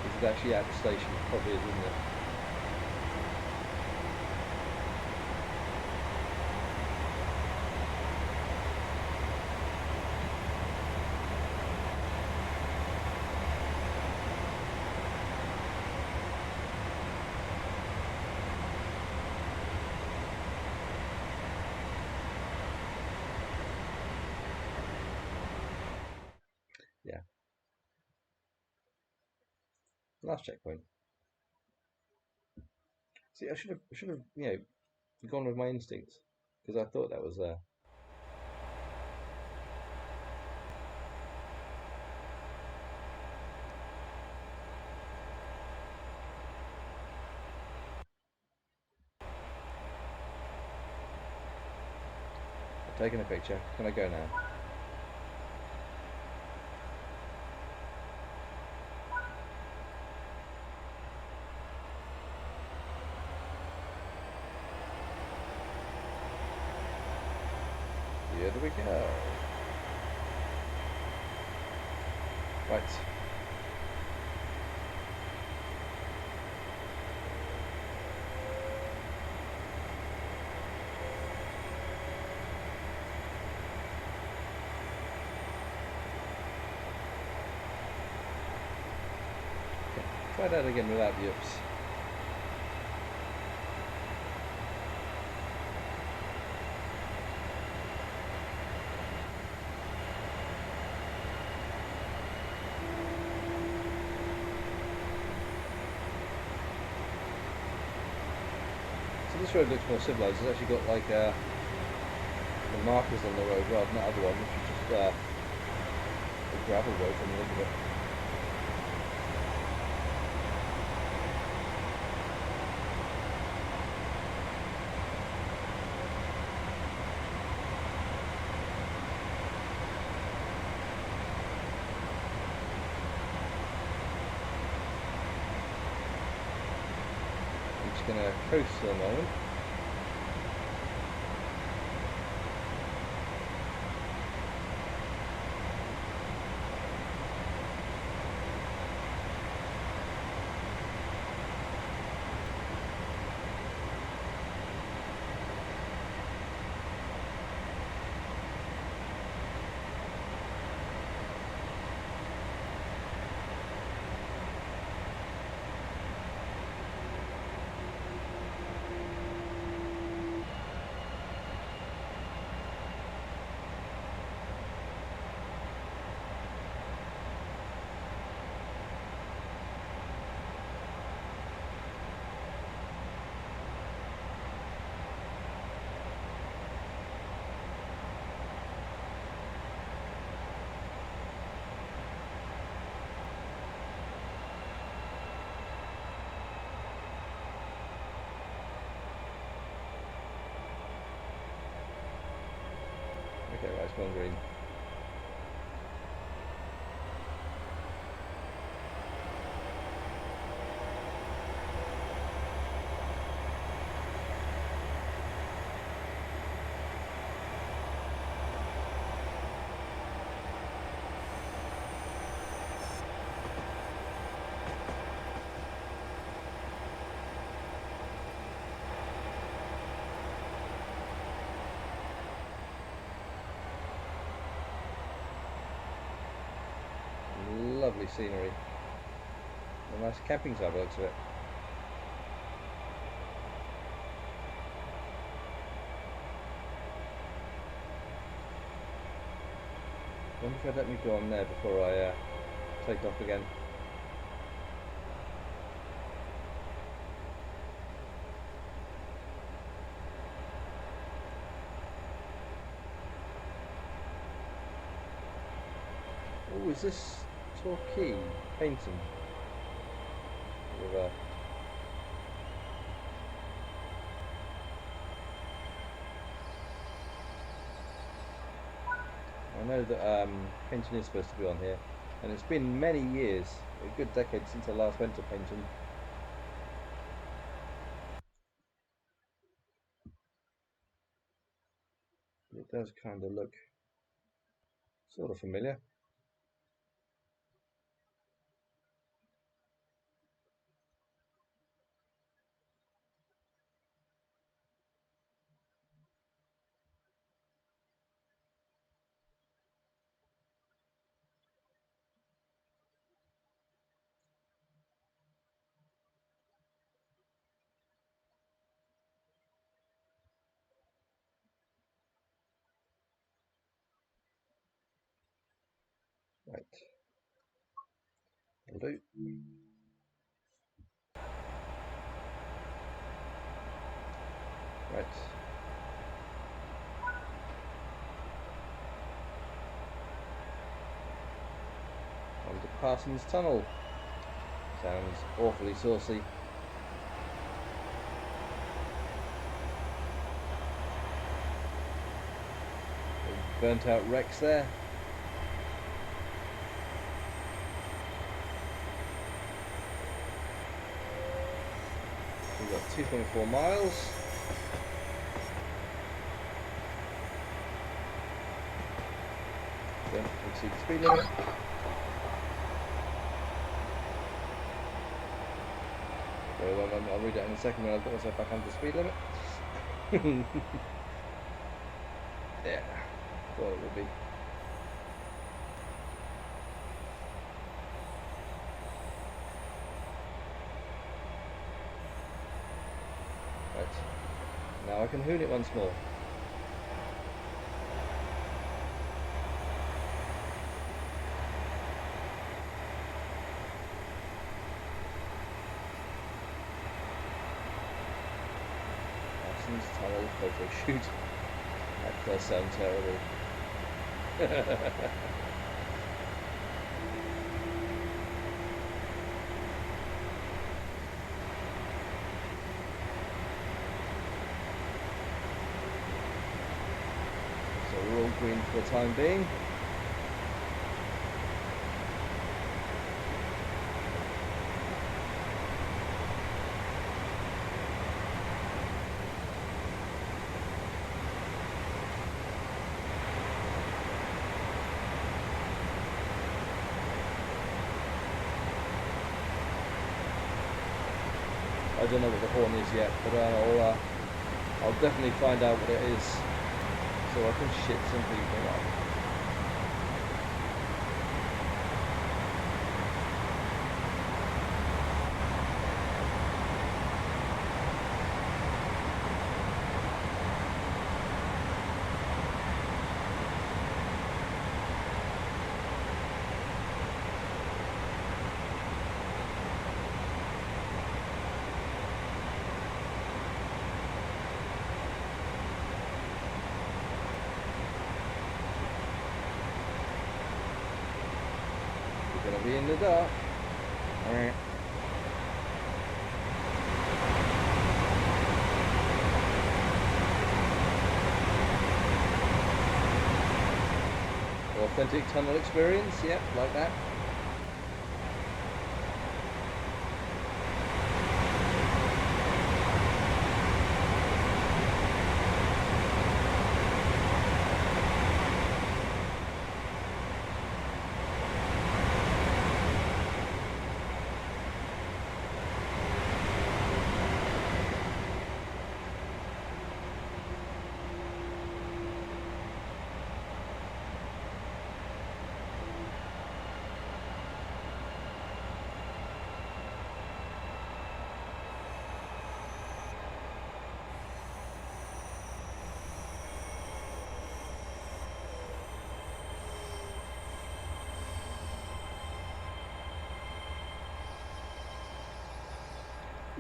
This is actually at the station, probably is, isn't it? Yeah. Last checkpoint. See, I should have, gone with my instincts because I thought that was there. I've taken a picture. Can I go now? Here we go. Right. Okay. Try that again without the ups. So this road looks more civilized. It's actually got like the markers on the road rather than that other one, which is just a gravel road from the look of it. I'm just going to coast for the moment. Okay, right, it's gone green. Lovely scenery. A nice camping site by the looks of it. wonder if they'd let me go on there before I take off again. Oh, is this Torquay painting? With I know that Paynton is supposed to be on here, and it's been many years, a good decade since I last went to Paynton. It does kind of look sort of familiar. Right. Will do. Right. On to Parsons Tunnel. Sounds awfully saucy. Burnt out wrecks there. We've got 2.4 miles. Don't exceed the speed limit. Very well, I'll read it in a second when I've got myself back under the speed limit. Yeah, thought it would be. Right, now I can hoon it once more. Parsons Tunnel photo shoot. That does sound terrible. So we're all green for the time being. I don't know what the horn is yet, but I'll definitely find out what it is, so I can shit some people off. Gonna be in the dark. Authentic tunnel experience, yeah, like that.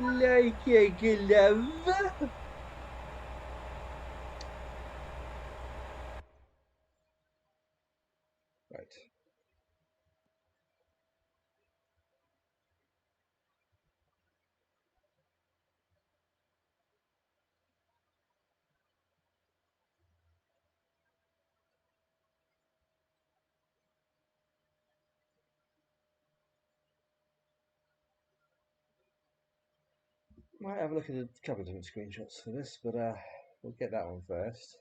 Like a glove. Right. Might have a look at a couple of different screenshots for this, but we'll get that one first.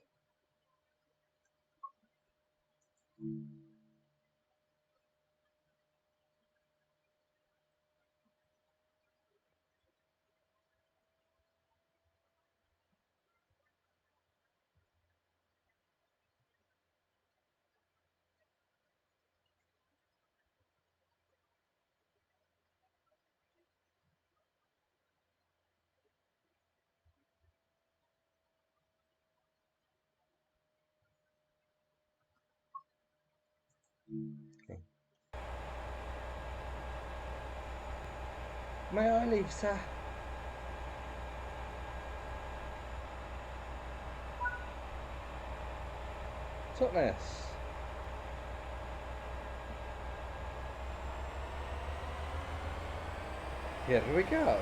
Okay. May I leave, sir? Totnes. Here we go.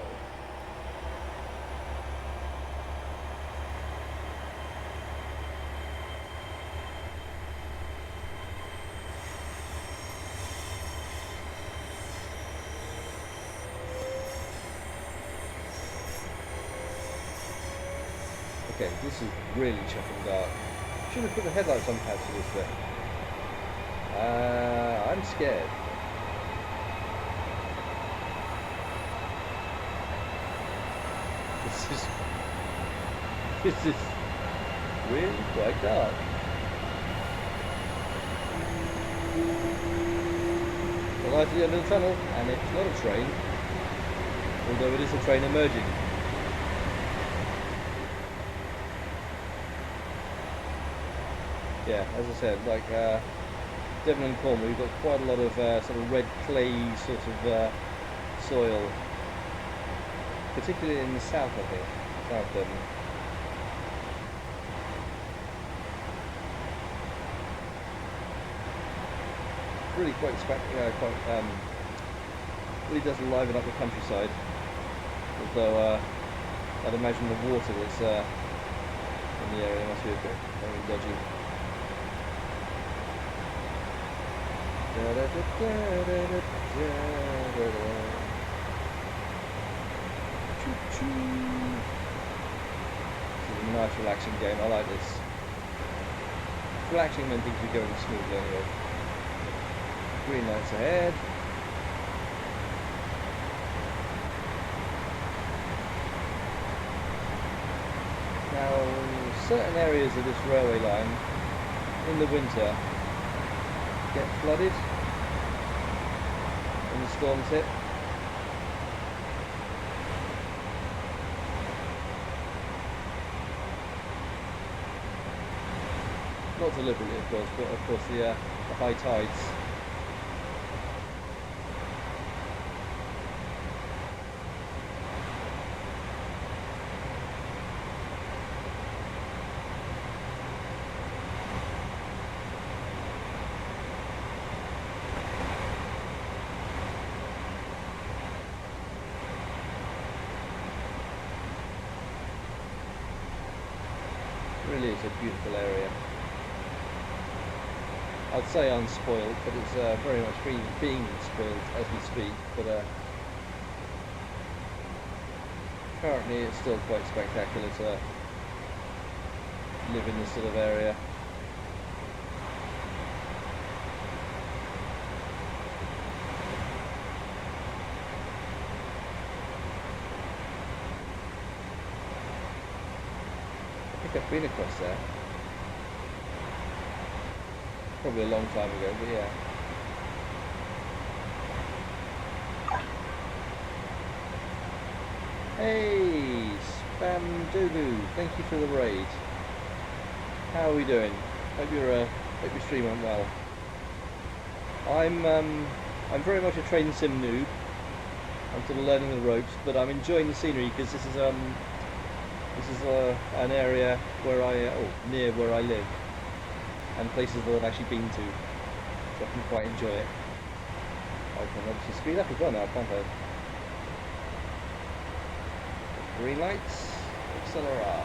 Okay, this is really chuffing dark. Should have put the headlights on pads for this bit. I'm scared. This is really quite dark. The light at the end of the tunnel, and it's not a train, although it is a train emerging. Yeah, as I said, like Devon and Cornwall, we've got quite a lot of sort of red clay sort of soil, particularly in the south, I think, South Devon. Really quite really does liven up the countryside. Although I'd imagine the water that's in the area must be a bit very dodgy. Choo-choo. This is a nice relaxing game, I like this. Relaxing when things are going smoothly anyway. Green lights ahead. Now, certain areas of this railway line in the winter get flooded when the storms hit. Not deliberately, of course, but of course the high tides. Really is a beautiful area. I'd say unspoiled, but it's very much being spoiled as we speak. But currently, it's still quite spectacular to live in this sort of area. I think I've been across there. Probably a long time ago, but yeah. Hey, Spam Doodoo, thank you for the raid. How are we doing? Hope your stream went well. I'm very much a train sim noob. I'm sort of learning the ropes, but I'm enjoying the scenery because this is an area where near where I live, and places that I've actually been to, so I can quite enjoy it. I can obviously speed up as well now, can't I? Green lights, accelera.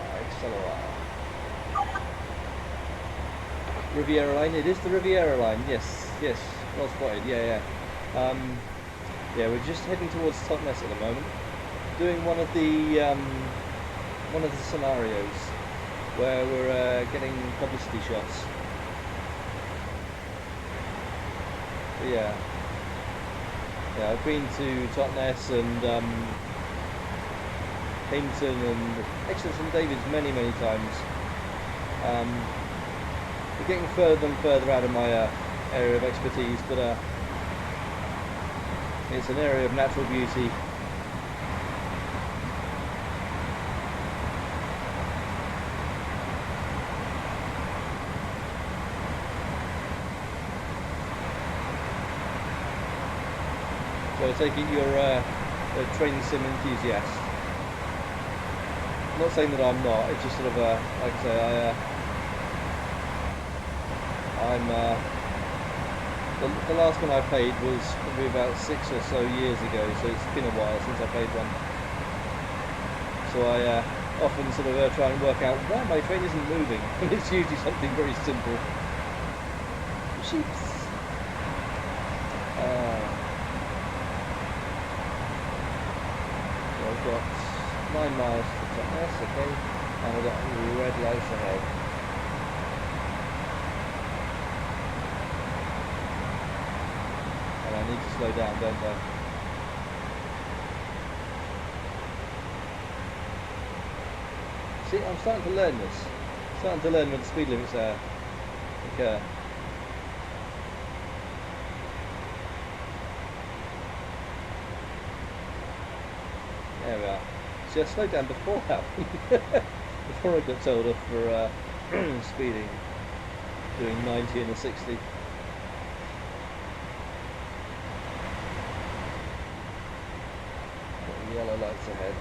Riviera line, it is the Riviera line, yes, well spotted, yeah. Yeah, we're just heading towards Totnes at the moment, doing one of the scenarios where we're getting publicity shots. But yeah, I've been to Totnes and Paynton and Exeter St David's many times. We're getting further and further out of my area of expertise, but it's an area of natural beauty. So I take it you're a training sim enthusiast. I'm not saying that I'm not, it's just sort of like I say, the last one I played was probably about 6 or so years ago, so it's been a while since I played one. So I often sort of try and work out why my train isn't moving, and it's usually something very simple. Sheeps. So I've got 9 miles to Totnes, okay, and I've got red lights ahead. I need to slow down, don't I? See, I'm starting to learn this. Starting to learn when the speed limits occur. There we are. See, I slowed down before that one. Before I got told off for speeding, doing 90 and a 60. Yellow lights ahead.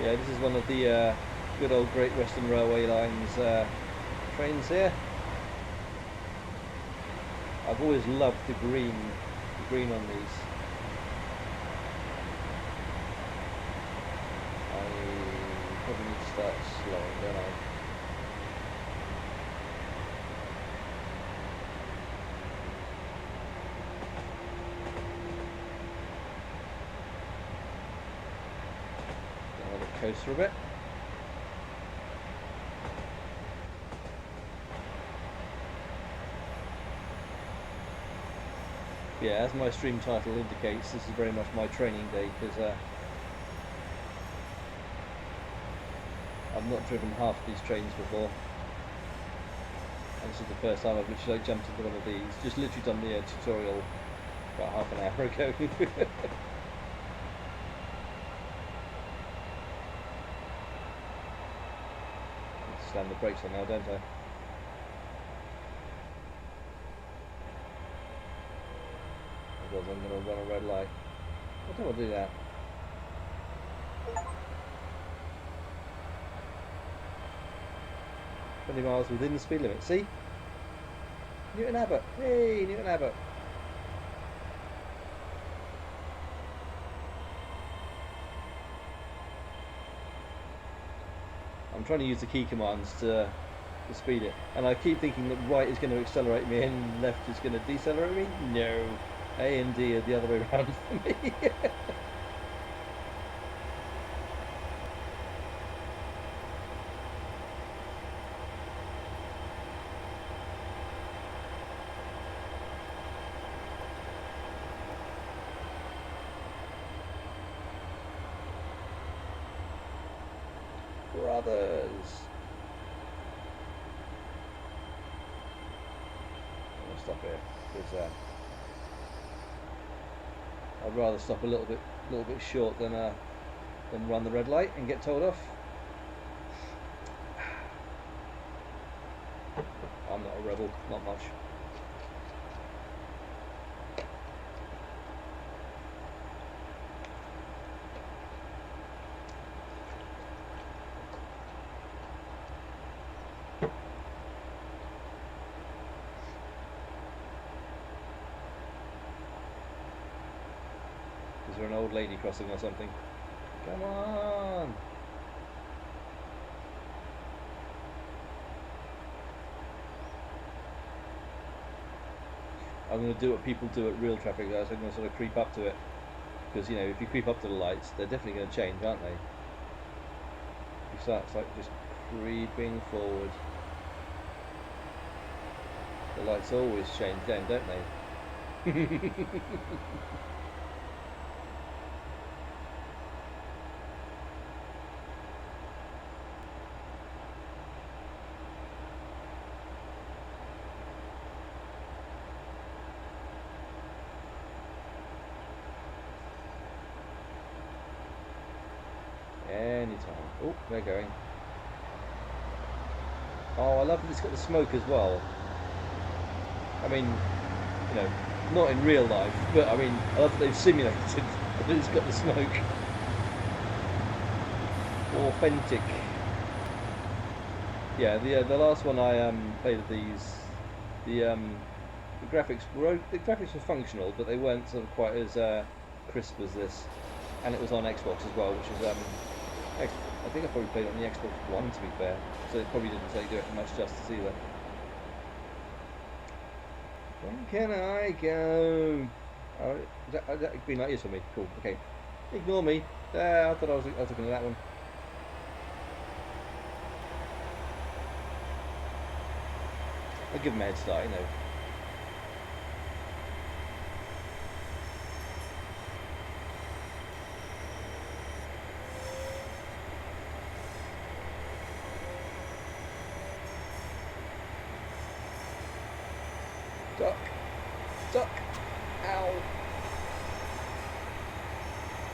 Yeah, this is one of the good old Great Western Railway lines trains here. I've always loved the green on these. I probably need to start slowing, don't I? Coast for a bit. Yeah, as my stream title indicates, this is very much my training day because I've not driven half of these trains before, and this is the first time I've literally jumped into one of these. Just literally done the tutorial about half an hour ago. Slam the brakes on now, don't I? Otherwise I'm going to run a red light. I don't want to do that. "20 miles within the speed limit." See? Newton Abbott. Hey, Newton Abbott. I'm trying to use the key commands to speed it, and I keep thinking that right is going to accelerate me and left is going to decelerate me. No, A and D are the other way around for me. Brothers. I'm gonna stop here because I'd rather stop a little bit short than run the red light and get told off. I'm not a rebel, not much. Is there an old lady crossing or something? Come on! I'm going to do what people do at real traffic, guys. I'm going to sort of creep up to it. Because, you know, if you creep up to the lights, they're definitely going to change, aren't they? You start like just creeping forward. The lights always change then, don't they? Anytime. Oh, they're going. Oh, I love that it's got the smoke as well. I mean, you know, not in real life, but I mean, I love that they've simulated that it's got the smoke. Authentic. Yeah, the last one I played of these, the graphics were functional, but they weren't sort of quite as crisp as this, and it was on Xbox as well, which is I think I probably played it on the Xbox One, to be fair, so it probably didn't do it much justice either. When can I go? Oh, that green light is for me. Cool. Okay. Ignore me. I thought I was looking at that one. I'll give him a head start, you know. Duck! Duck! Ow!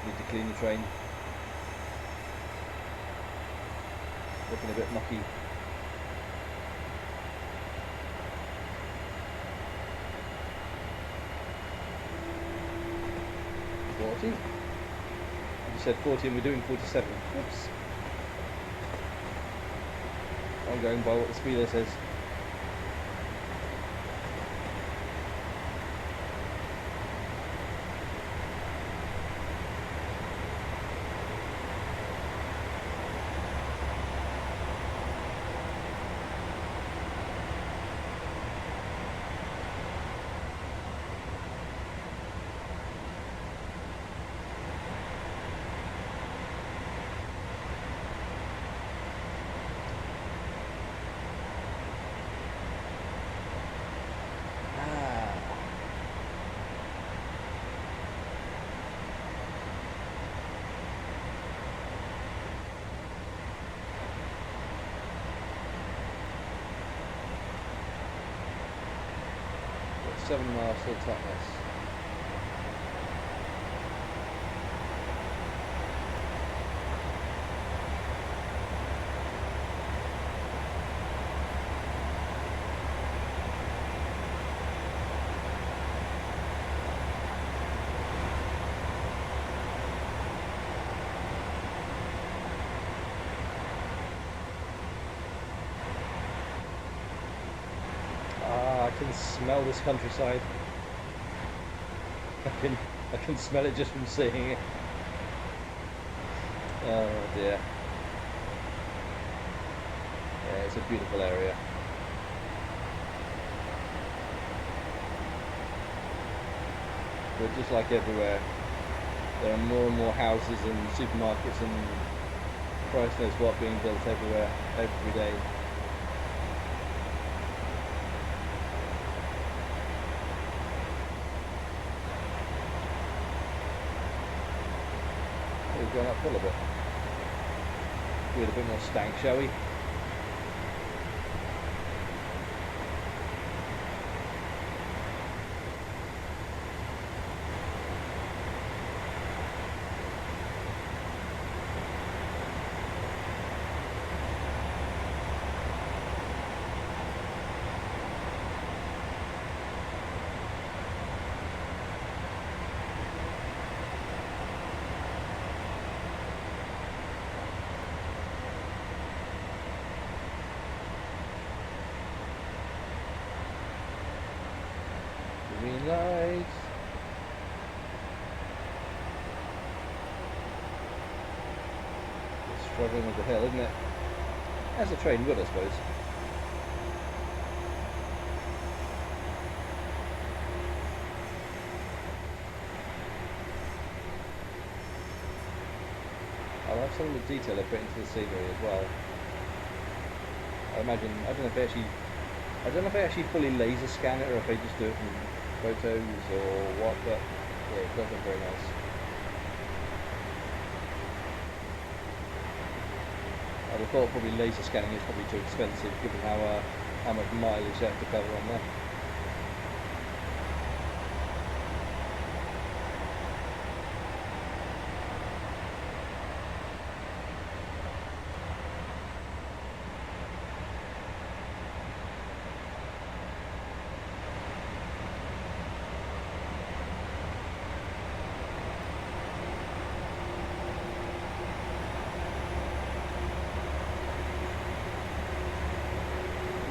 Need to clean the train. Looking a bit mucky. You said 40 and we're doing 47. Whoops. I'm going by what the speeder says. Got 7 miles till Totnes. I can smell this countryside. I can smell it just from seeing it. Oh dear. Yeah, it's a beautiful area. But just like everywhere, there are more and more houses and supermarkets and Christ knows what being built everywhere, every day. We've gone uphill a bit. With a bit more stank, shall we? Green lights. It's struggling with the hill, isn't it? As a train would, I suppose. I love some of the detail they put into the scenery as well. I imagine, I don't know if they actually fully laser scan it or if they just do it from photos or what, but yeah, it does look very nice. I'd have thought probably laser scanning is probably too expensive given how much mileage they have to cover on there.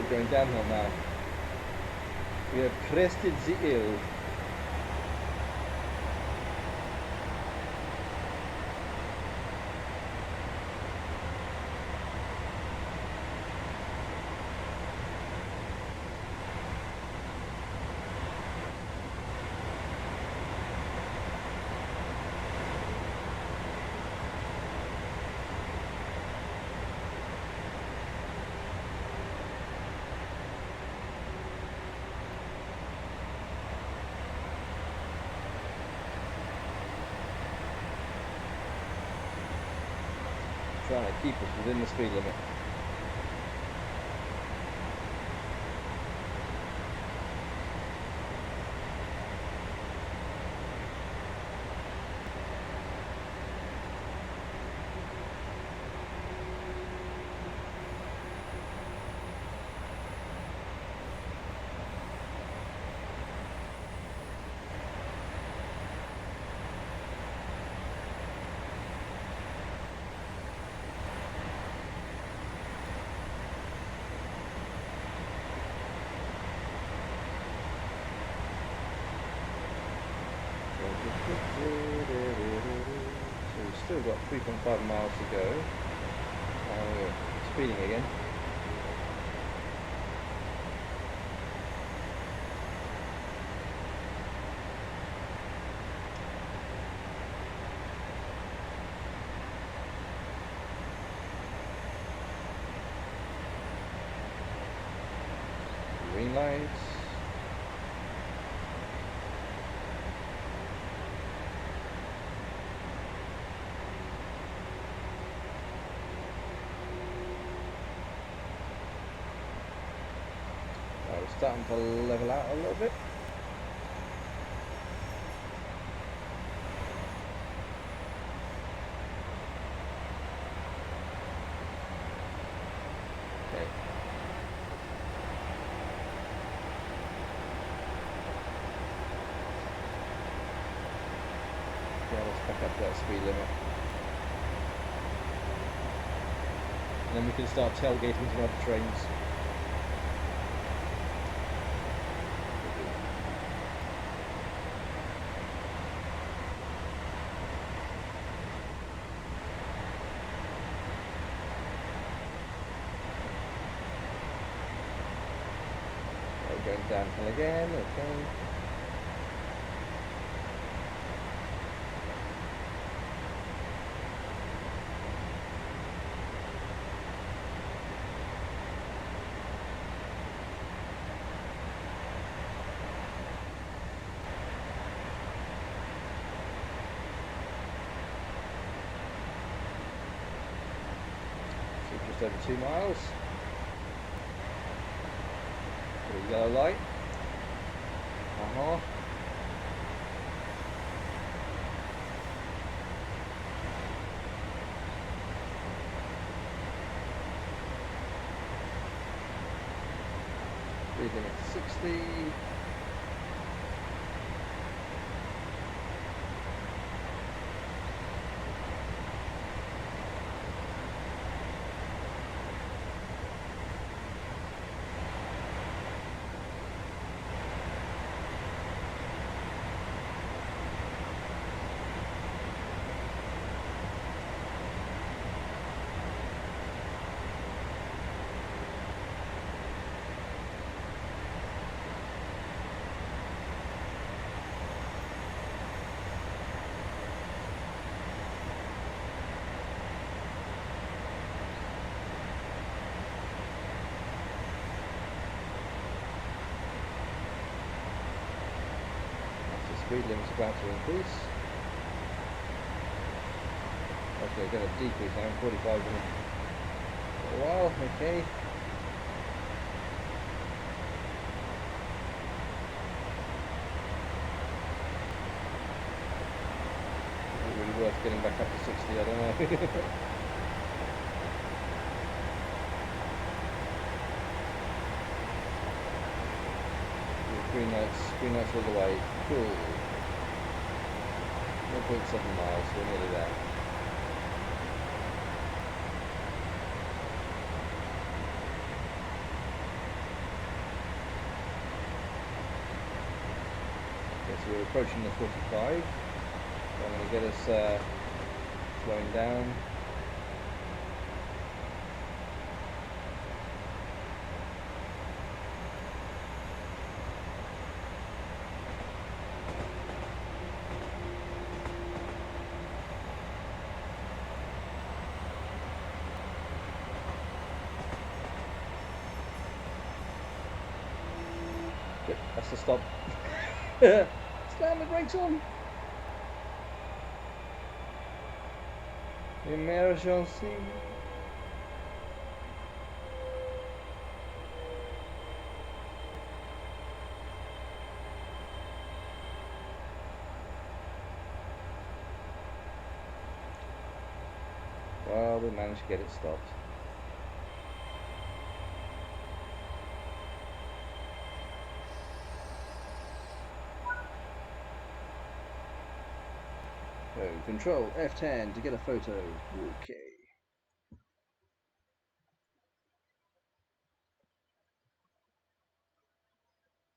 Going downhill now. We have crested the hill. Trying to keep us within the speed limit. So we've still got 3.5 miles to go. We're speeding again. Green lights. We're starting to level out a little bit. Okay. Yeah, let's back up to that speed limit. And then we can start tailgating some other trains. Going downhill again, okay. So just over 2 miles. Yellow light. Speed limit 60. speed limit's about to increase. Okay, going to decrease now, 45 in a while, okay. Is it really worth getting back up to 60? I don't know. Green lights all the way. Cool. 1.7 miles, so we're nearly there. Okay, so we're approaching the 45. So I'm going to get us slowing down. Good, that's the stop. Slam the brakes on. Emergency. Well, we managed to get it stopped. So, control F10 to get a photo. Okay.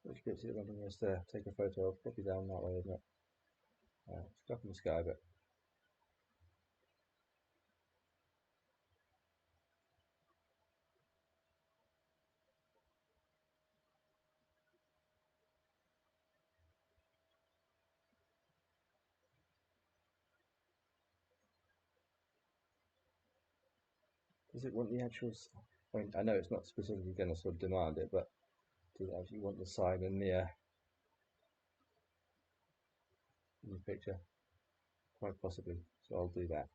Which gives you something just to take a photo of. Probably down that way, isn't it? It's up in the sky, but. Does it want the actual? I mean, I know it's not specifically going to sort of demand it, but does it actually want the sign in the picture? Quite possibly. So I'll do that.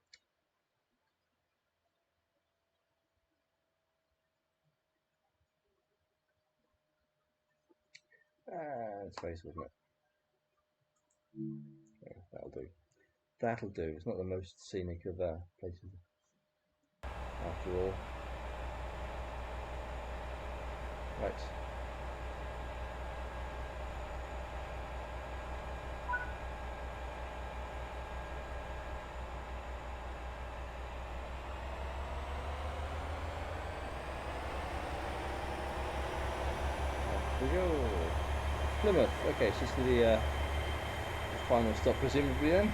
It's face, wasn't it? Yeah, that'll do. That'll do. It's not the most scenic of places, after all. Right. Off we go. Plymouth. Okay, so this is the final stop, presumably then.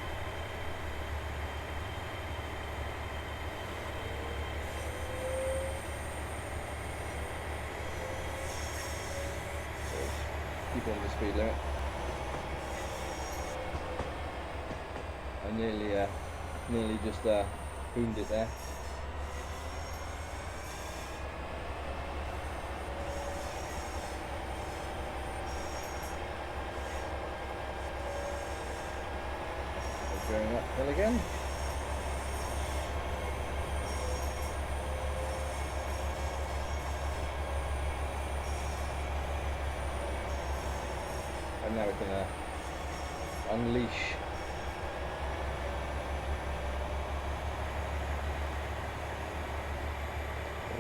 Keep on the speed limit. I nearly just boomed it there. Going uphill again. And now we're going to unleash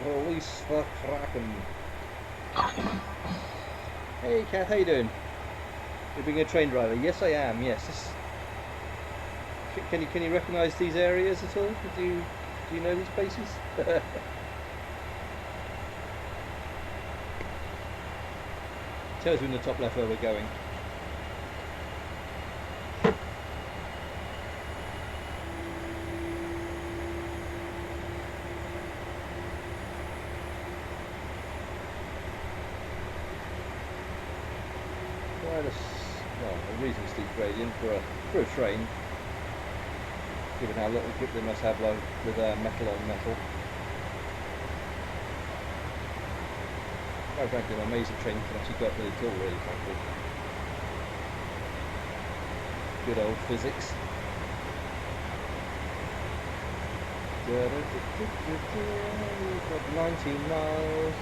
release the Kraken. Hey Kath, how you doing? You're being a train driver? Yes I am, yes. Can you recognise these areas at all? Do you know these places? Tells you in the top left where we're going. Quite a reasonably steep gradient for a train. Given how little grip they must have, like with metal on metal. Quite frankly, I'm amazed the train can actually go up really tall, really frankly. Good old physics. We've got 19 miles.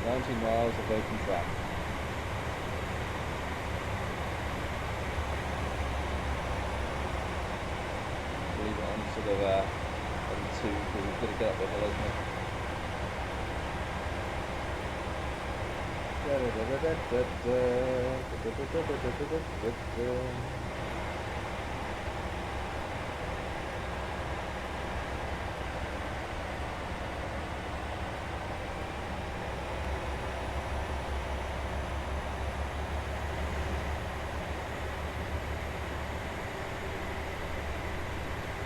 19 miles of open track. Believe it, I'm sort of on 2 because we've got to get up the hill, isn't it?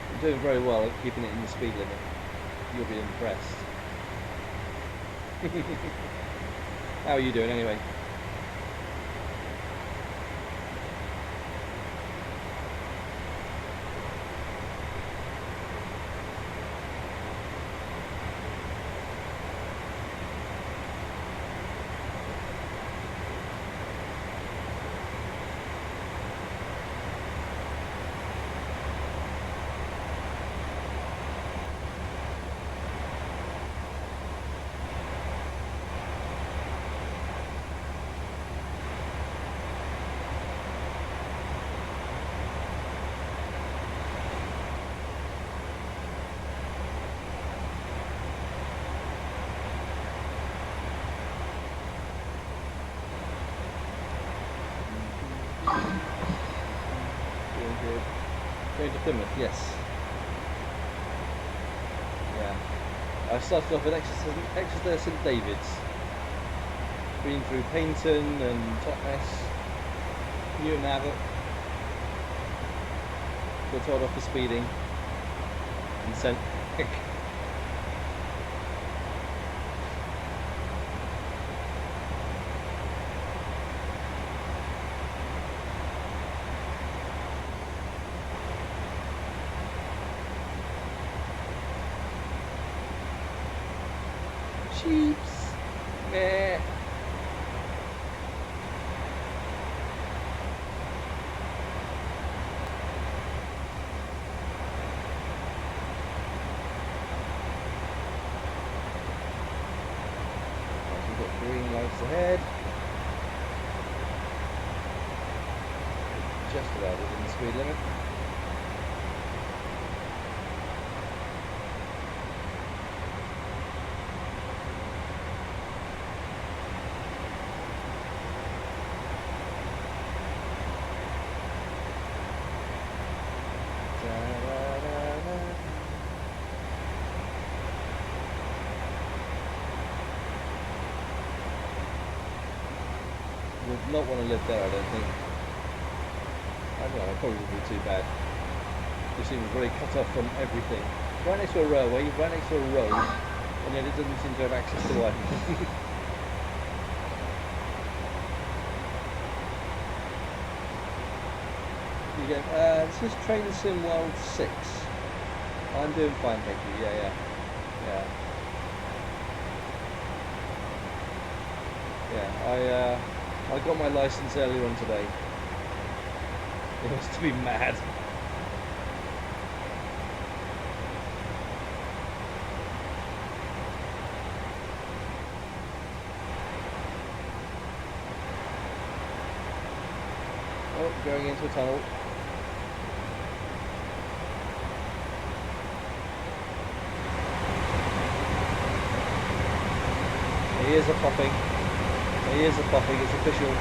I'm doing very well at keeping it in the speed limit. You'll be impressed. How are you doing anyway? Going to Plymouth, yes. Yeah. I started off at Exeter St David's. Been through Paynton and Totnes, Newton Abbot. Got told off for speeding and sent back. Sheeps. Meh. We've got green lights ahead. Just about within the speed limit. Would not want to live there, I don't think. I don't know, it probably wouldn't be too bad. It seems very cut off from everything. Right next to a railway, right next to a road, and yet it doesn't seem to have access to one. You go, this is Train Sim World 6. I'm doing fine, thank you. Yeah. Yeah, I got my license earlier on today. It was to be mad. Oh, going into a tunnel. The ears are popping. The ears are popping, it's official.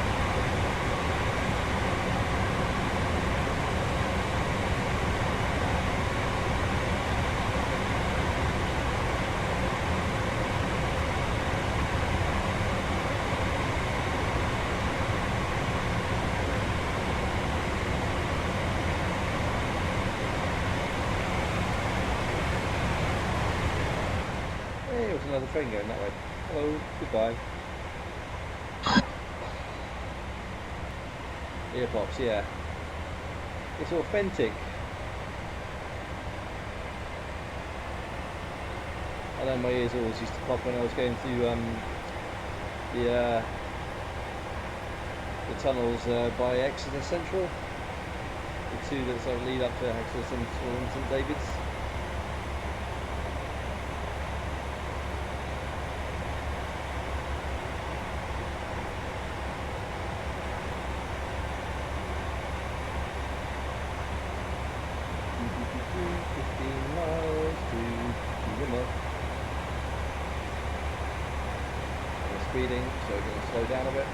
Hey, there's another train going that way. Hello, goodbye. Ear pops, yeah. It's authentic. I know my ears always used to pop when I was going through the tunnels by Exeter Central. The two that sort of lead up to Hexham and St David's. Speeding, so we're going to slow down a bit.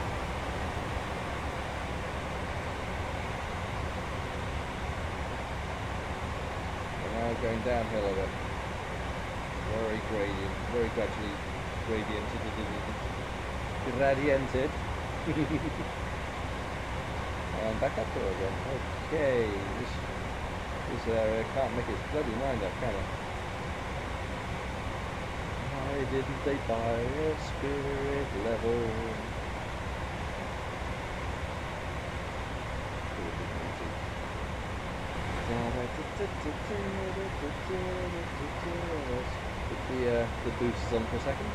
We're now going downhill a bit. Very gradient, very gradually gradiented. And back uphill again. Okay, this area can't make its bloody mind up, can it? Why didn't they buy a spirit level? Put the boosts on for a second.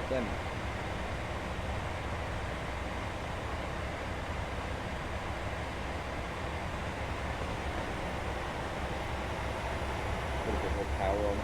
Them. Put a bit more power on.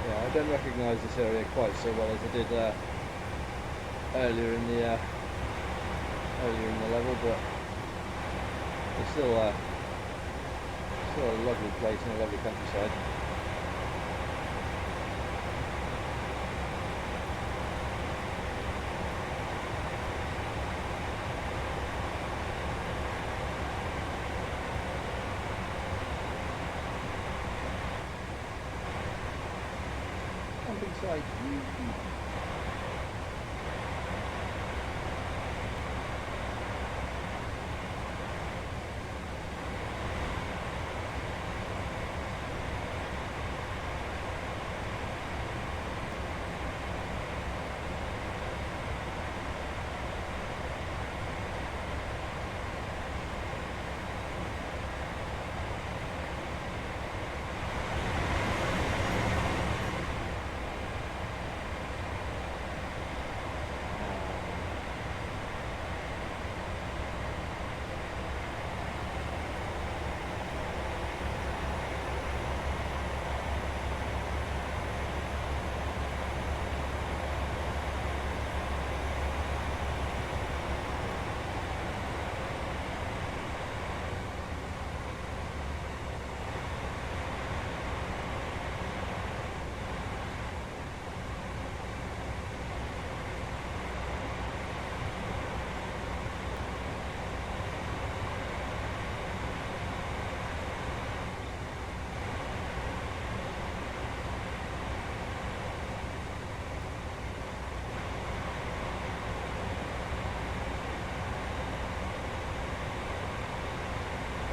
I don't recognise this area quite so well as I did earlier in the level, but it's still a lovely place and a lovely countryside. Like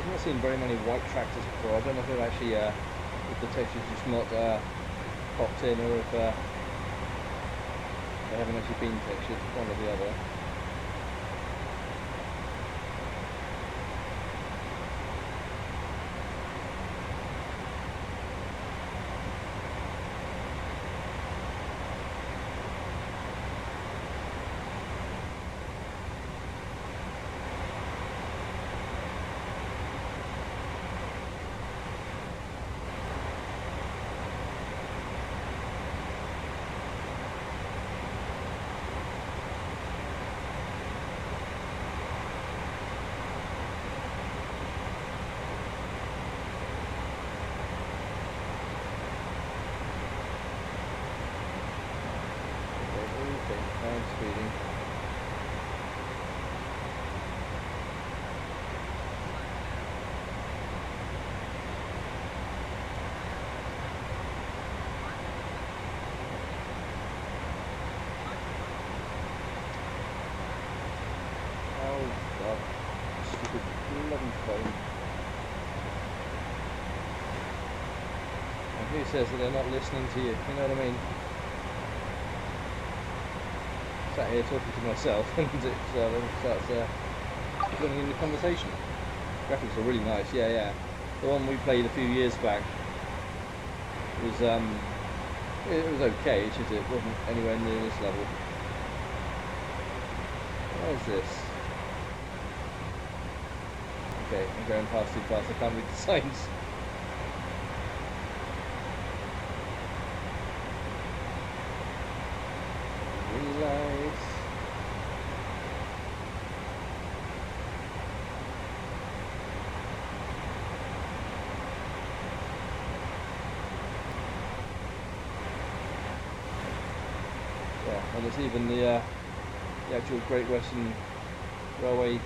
I've not seen very many white tractors before. I don't know if they're actually, if the texture's just not popped in, or if they haven't actually been textured, one or the other. Okay, I'm speeding. Oh god, stupid bloody phone. And who says that they're not listening to you? You know what I mean? Sat here talking to myself and it starts joining in the conversation. Graphics are really nice, yeah. The one we played a few years back was it was okay, it's just it wasn't anywhere near this level. What is this? Okay, I'm going past too fast, I can't read the signs. Green lights. Yeah, and it's even the actual Great Western Railway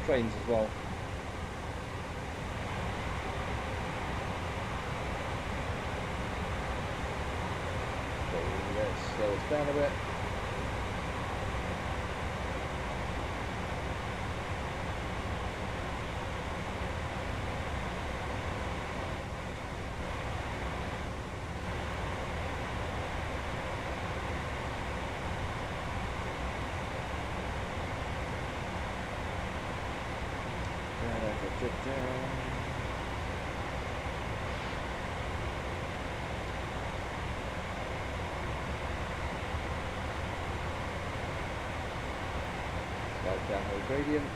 trains as well. Okay, let's slow us down a bit. Slight downhill gradient.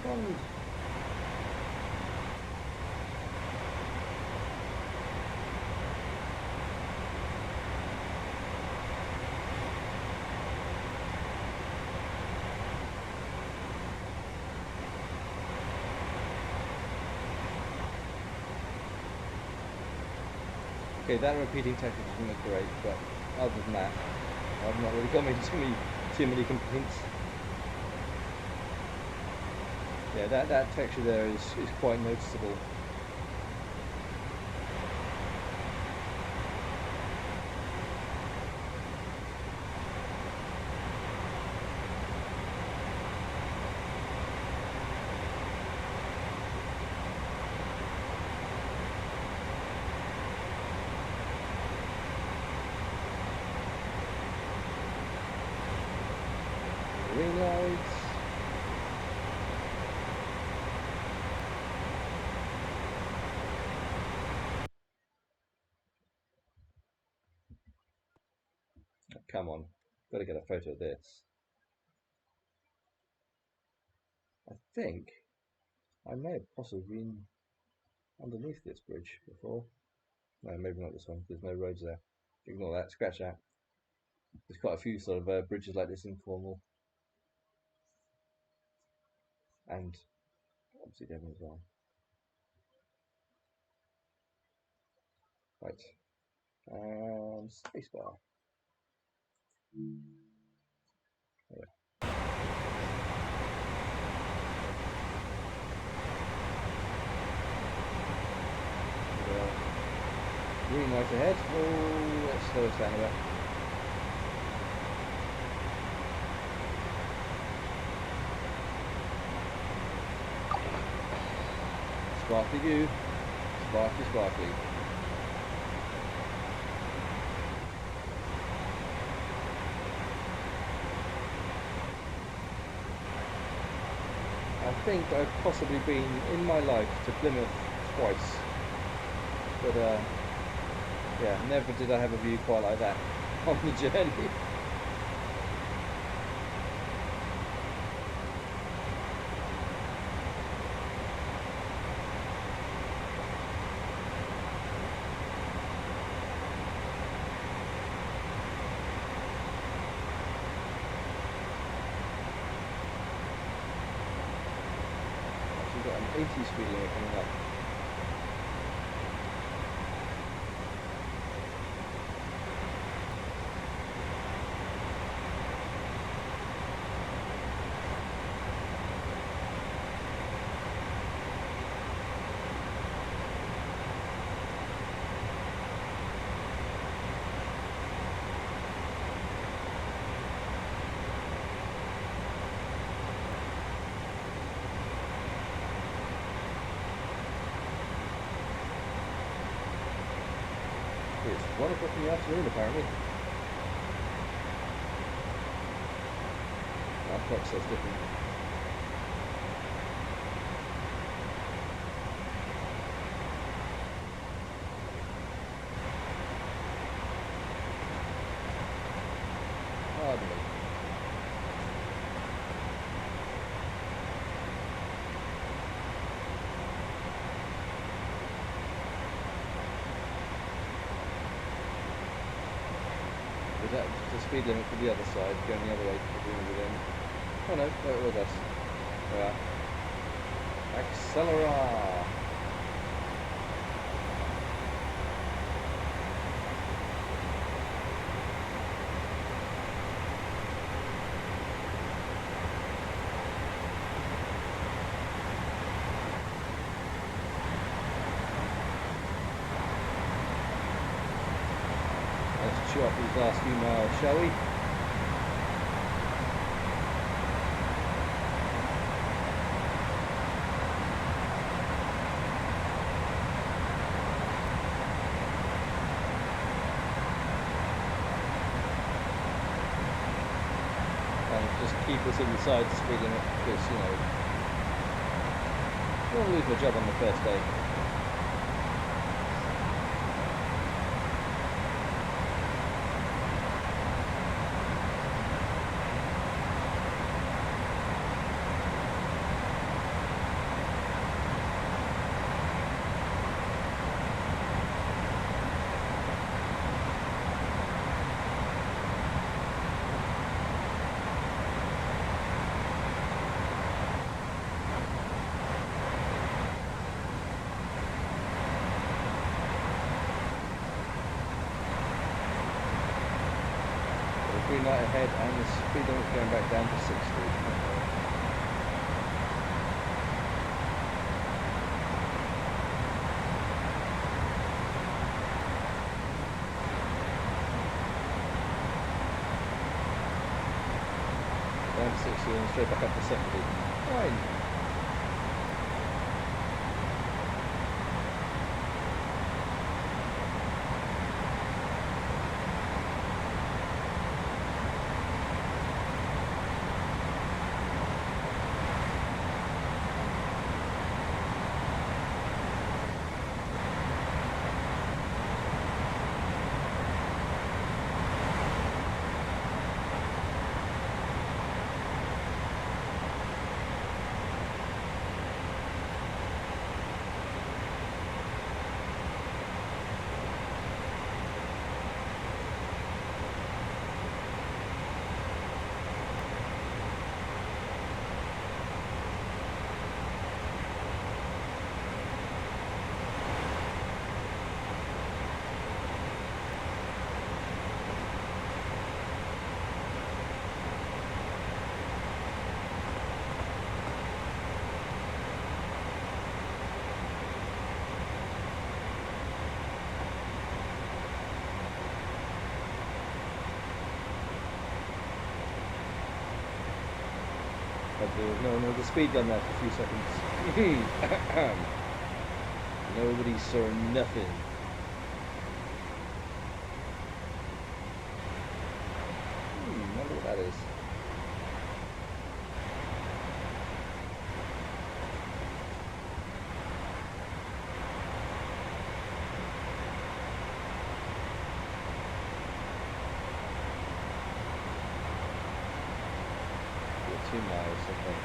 Bond. Okay, that repeating text isn't look great, but other than that, I've not really got too many complaints. Yeah, that texture there is quite noticeable. Green lights. Oh, come on, got to get a photo of this. I think I may have possibly been underneath this bridge before. No, maybe not this one. There's no roads there. Ignore that. Scratch that. There's quite a few sort of bridges like this in Cornwall, and obviously Devon as well. Right. Spacebar. Yeah. Green light ahead. Oh, let's slow us down a bit. Sparkly view. Sparkly, sparkly. I think I've possibly been in my life to Plymouth twice. But yeah, never did I have a view quite like that on the journey. Actually got an 80 speed limit coming up. It's 1 o'clock in the afternoon apparently. Our clock says different. Hardly. Is that the speed limit for the other side, going the other way, again? Oh no, there it was us. There we are. Accelera! Let's chew up these last few miles, shall we? And just keep us inside the speed limit because, you know, I don't want to lose my job on the first day. Green light ahead and the speed limit going back down to 60. Down to 60 and straight back up to 70. Fine. No, the speed gun there for a few seconds. Nobody saw nothing. Wonder what that is. 2 miles, something.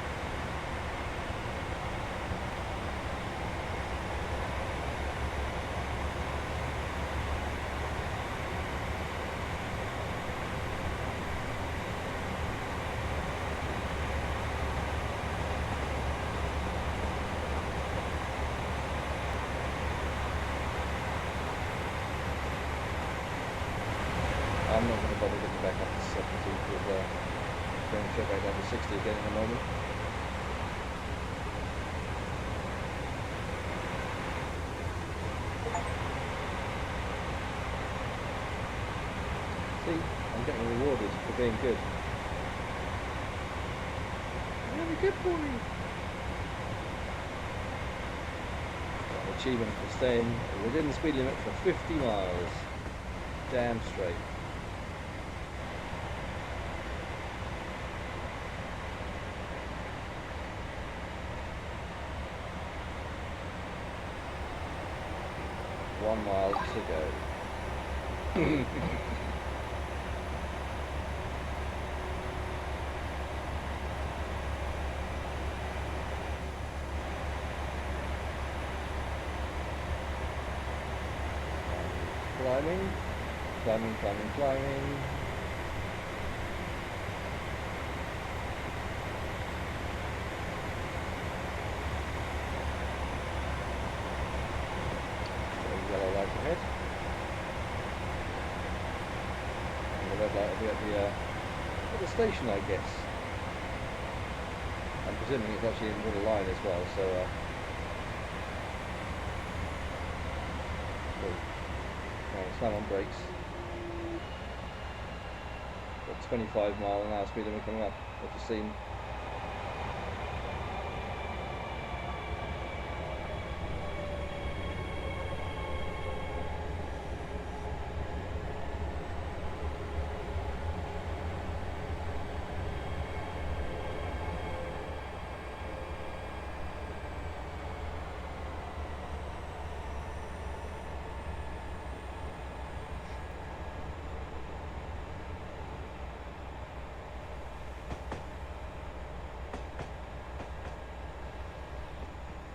I'm not going to bother getting back up to 70 because going straight back down to 60 again in a moment. See, I'm getting rewarded for being good. I'm a good boy. Got an achievement for staying within the speed limit for 50 miles. Damn straight. One mile to go. Climbing, climbing, climbing, climbing. Yellow light ahead. And the red light will be at the station, I guess. I'm presuming it's actually in the line as well, so cool. Now slam on brakes. Got 25 mph speed limit coming up, I've just seen.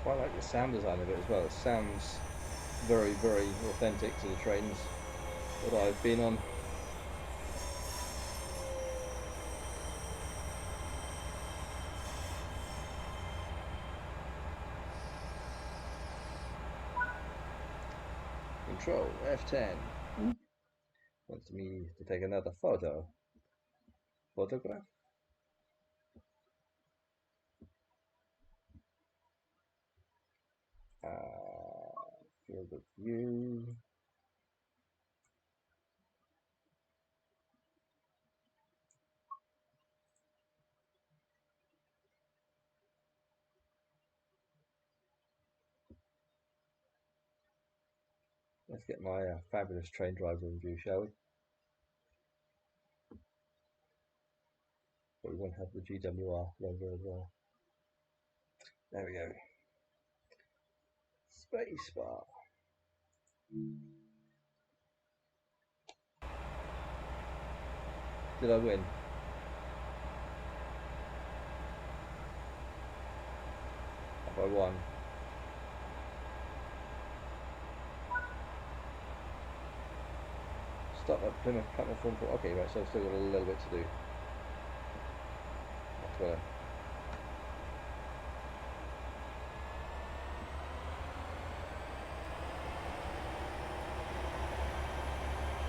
Quite like the sound design of it as well. It sounds very, very authentic to the trains that I've been on. Control F10 wants me to take another photograph. Field of view. Let's get my fabulous train driver in view, shall we? But we won't have the GWR logo as well. There we go. Spacebar. Did I win? Have I won? Start at Plymouth platform 4. Okay, right, so I've still got a little bit to do. That's better.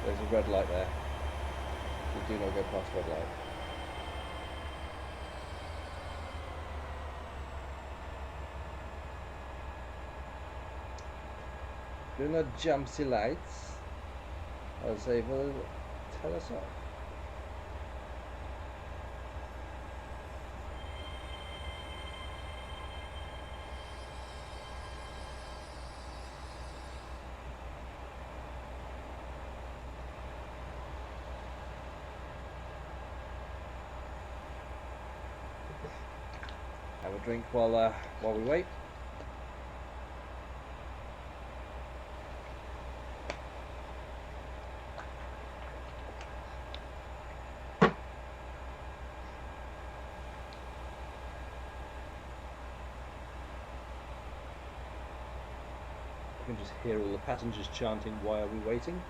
There's a red light there. So do not go past red light. Do not jump the lights, or they will tell us off. Have a drink while we wait. You can just hear all the passengers chanting, "Why are we waiting?"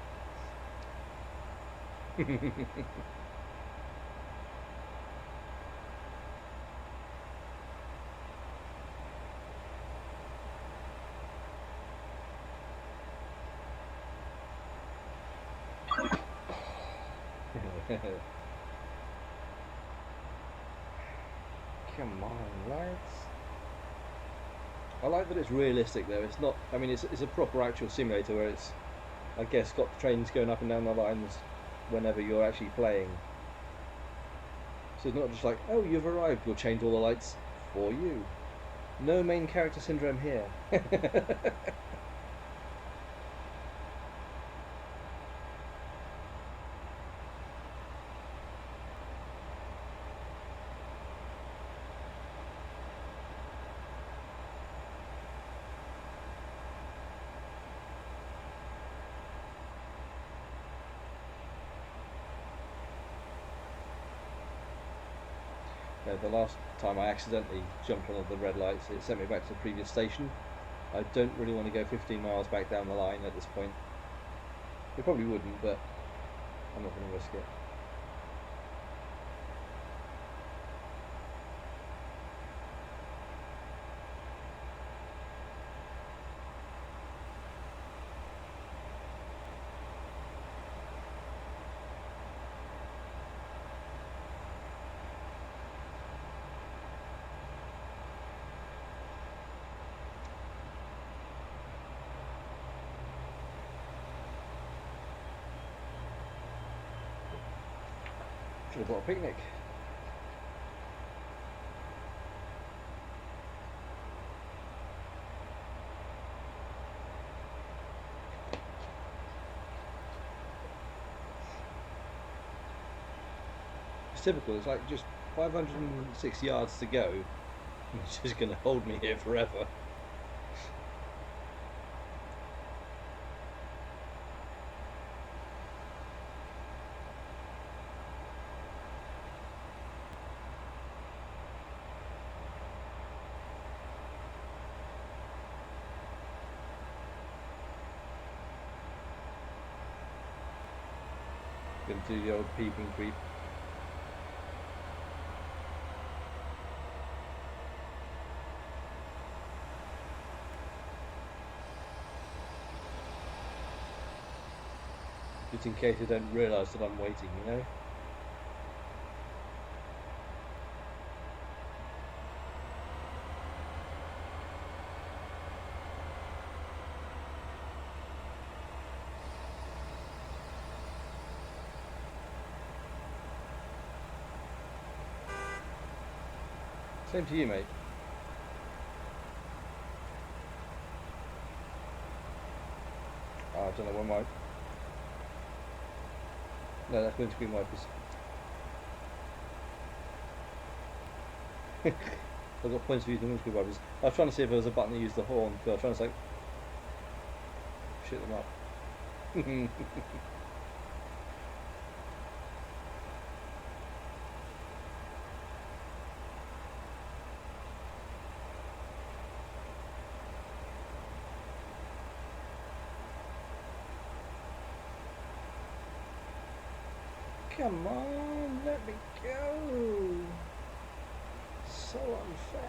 Come on, lads. I like that it's realistic though. It's not. I mean, it's a proper actual simulator where it's, I guess, got the trains going up and down the lines whenever you're actually playing. So it's not just like, oh, you've arrived, we'll change all the lights for you. No main character syndrome here. The last time I accidentally jumped on the red lights, it sent me back to the previous station. I don't really want to go 15 miles back down the line at this point. It probably wouldn't, but I'm not going to risk it. Should have bought a picnic. It's typical, it's like just 506 yards to go. It's just going to hold me here forever. Gonna do the old peep and creep. Just in case I don't realise that I'm waiting, you know? Same to you, mate. I don't know, one wipe. No, that's windscreen wipers. I've got points for using windscreen wipers. I was trying to see if there was a button to use the horn, but I was trying to say, shit them up. Come on, let me go. So unfair.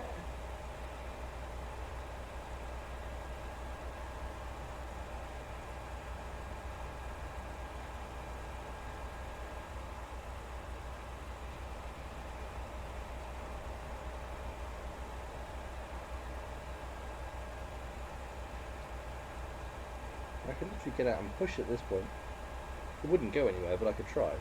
I could literally get out and push at this point. It wouldn't go anywhere, but I could try.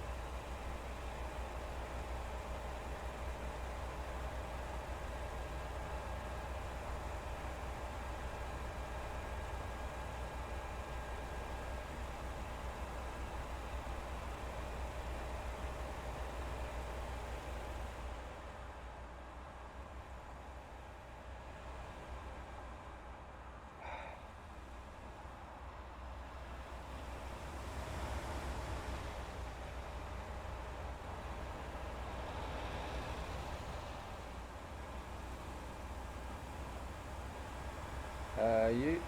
You.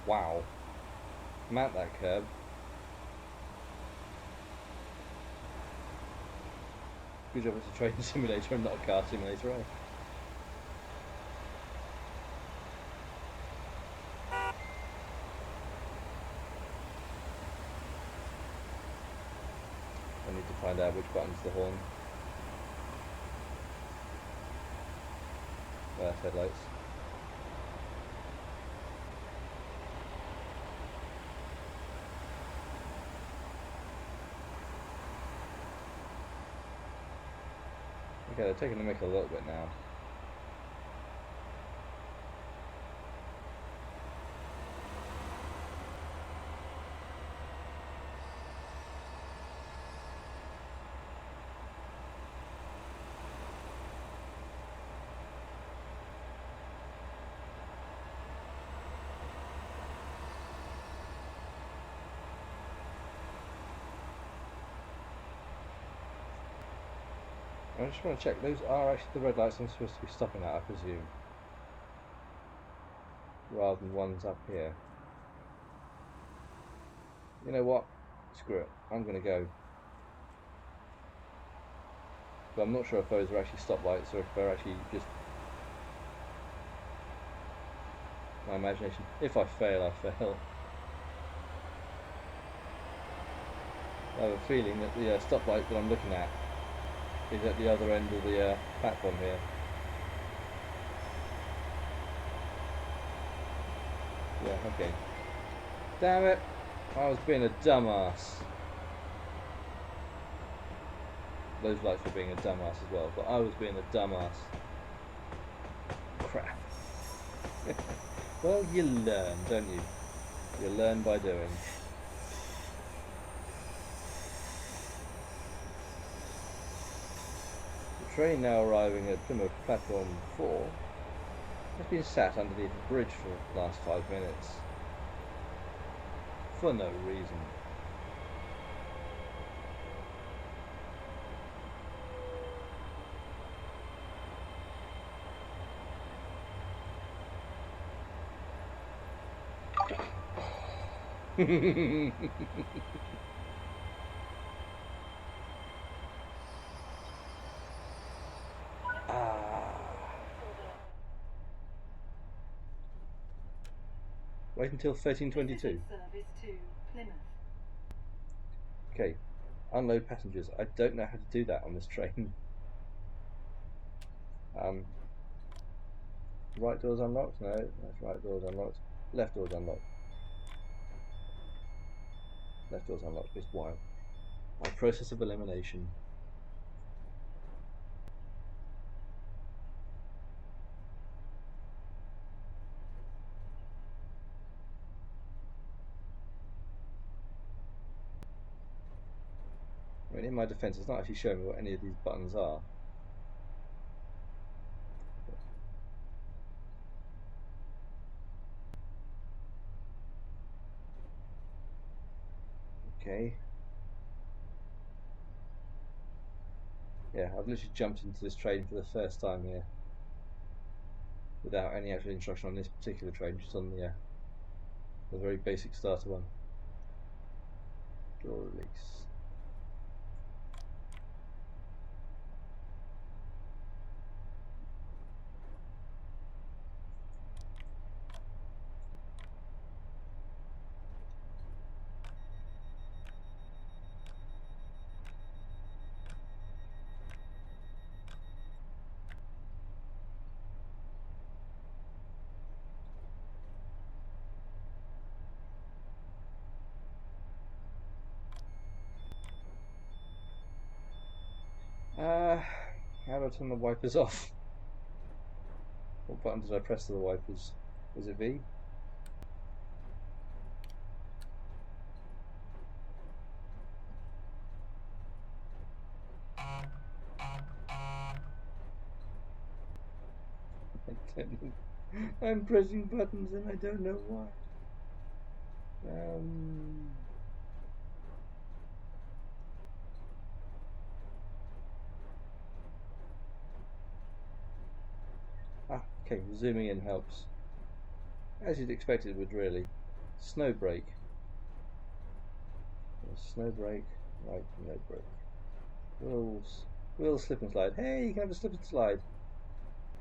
Wow. Mount that curb. Good job it's a train simulator and not a car simulator, eh? I need to find out which button's the horn. That's headlights. Okay, they're taking the mick a little bit now. I just want to check, those are actually the red lights I'm supposed to be stopping at, I presume. Rather than ones up here. You know what? Screw it. I'm going to go. But I'm not sure if those are actually stoplights or if they're actually just my imagination. If I fail, I fail. I have a feeling that the stoplight that I'm looking at is at the other end of the platform here. Yeah, okay. Damn it! I was being a dumbass. Those lights were being a dumbass as well, but I was being a dumbass. Crap. Well, you learn, don't you? You learn by doing. The train now arriving at Plymouth Platform 4 has been sat underneath a bridge for the last 5 minutes. For no reason. Wait until 13:22. Service to Plymouth. Okay, unload passengers. I don't know how to do that on this train. Right door's unlocked? No, that's right door's unlocked. Left door's unlocked. Left door's unlocked. It's wild. My process of elimination. I mean, in my defense, it's not actually showing me what any of these buttons are. Okay. Yeah, I've literally jumped into this train for the first time here. Without any actual instruction on this particular train, just on the very basic starter one. Door release. How do I turn the wipers off? What button did I press to the wipers? Was it V? I don't know. I'm pressing buttons and I don't know why. Okay, zooming in helps. As you'd expect it would, really. Snow brake. Snow brake. Right, no brake. Wheels slip and slide. Hey, you can have a slip and slide.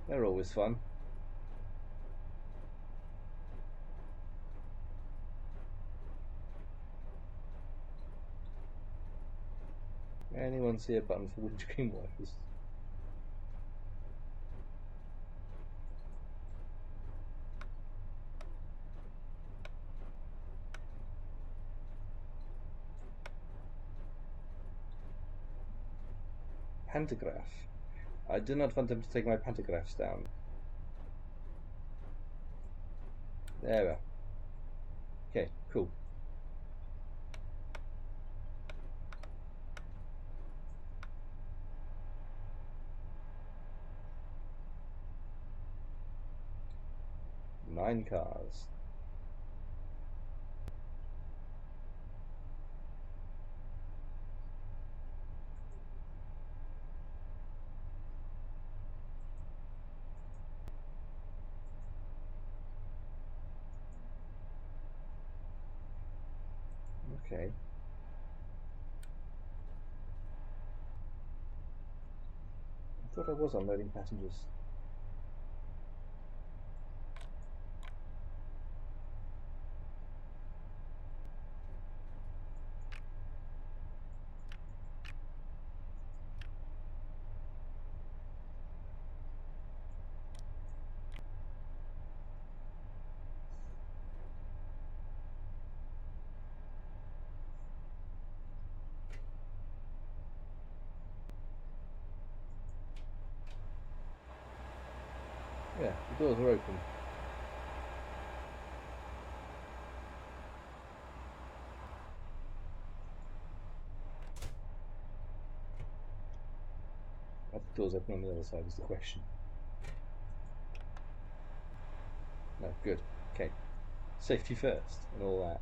They're always fun. Anyone see a button for windscreen wipers? Pantograph. I do not want them to take my pantographs down. There we are. Okay, cool. Nine cars. Okay. I thought I was unloading passengers. Yeah, the doors are open. Are the doors open on the other side is the question. No, good. Okay. Safety first and all that.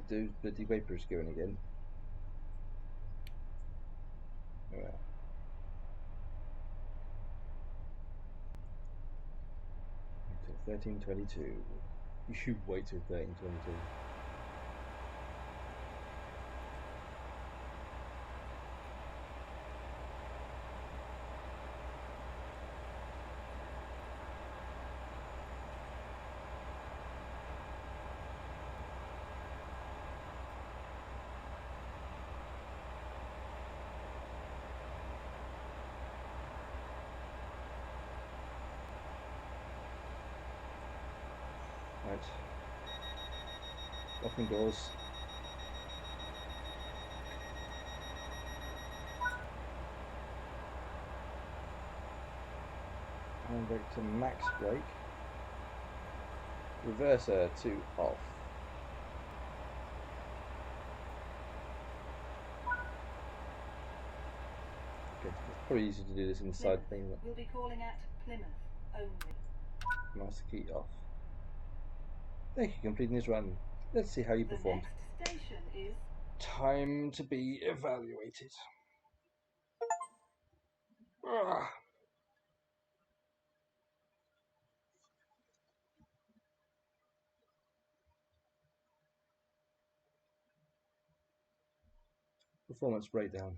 The vapor is going again. Alright. Until 13:22. You should wait till 13:22. Right. Locking doors. Handbrake to max brake. Reverser to off. Okay, it's probably easier to do this inside thing. We'll be calling at Plymouth only. Master key off. Thank you, completing this run. Let's see how you The performed. next station is Time to be evaluated. Ugh. Performance breakdown.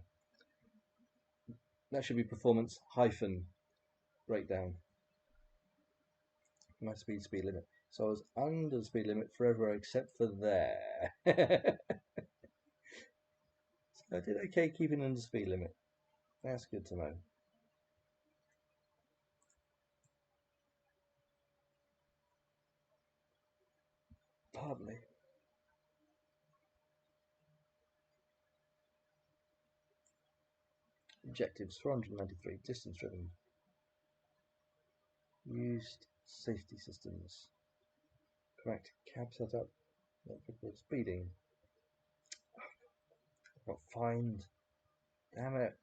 That should be performance hyphen breakdown. My speed limit. So I was under the speed limit forever except for there. So I did okay keeping under speed limit. That's good to know. Pardon me. Objectives 493. Distance driven. Used safety systems. Correct cab setup. Speeding. I got fined. Damn it.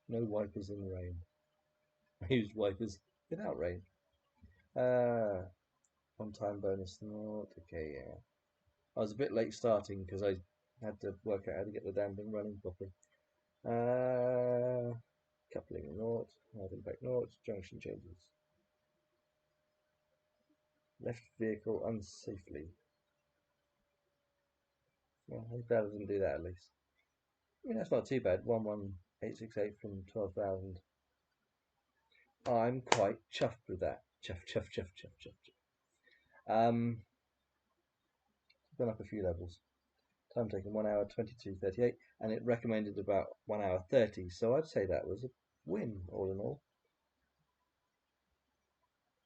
No wipers in the rain. I used wipers without rain. On time bonus. Not okay, yeah. I was a bit late starting because I had to work out how to get the damn thing running properly. Coupling naught, hard impact naught, junction changes. Left vehicle unsafely. Well, I'm glad I didn't do that at least. I mean, that's not too bad. 11868 from 12,000. I'm quite chuffed with that. Chuff. Gone up a few levels. Time taken 1 hour 22:38, and it recommended about 1 hour 30. So I'd say that was a win all in all.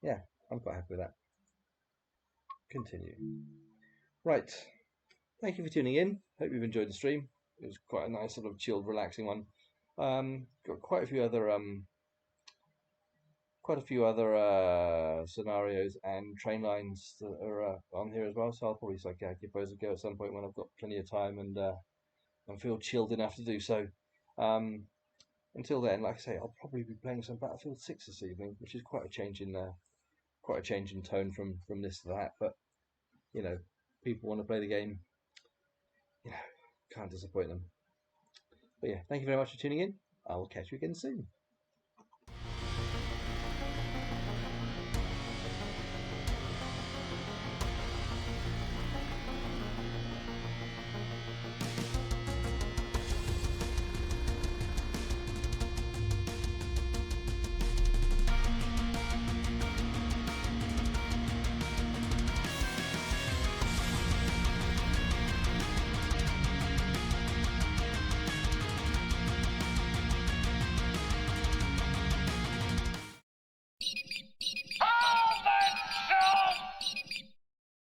Yeah, I'm quite happy with that. Continue. Right. Thank you for tuning in. Hope you've enjoyed the stream. It was quite a nice sort of chilled, relaxing one. Got quite a few other scenarios and train lines that are on here as well. So I'll probably give those a go at some point when I've got plenty of time and feel chilled enough to do so. Until then, like I say, I'll probably be playing some Battlefield 6 this evening, which is quite a change in tone from this to that. But you know, people want to play the game. You know, can't disappoint them. But yeah, thank you very much for tuning in. I will catch you again soon.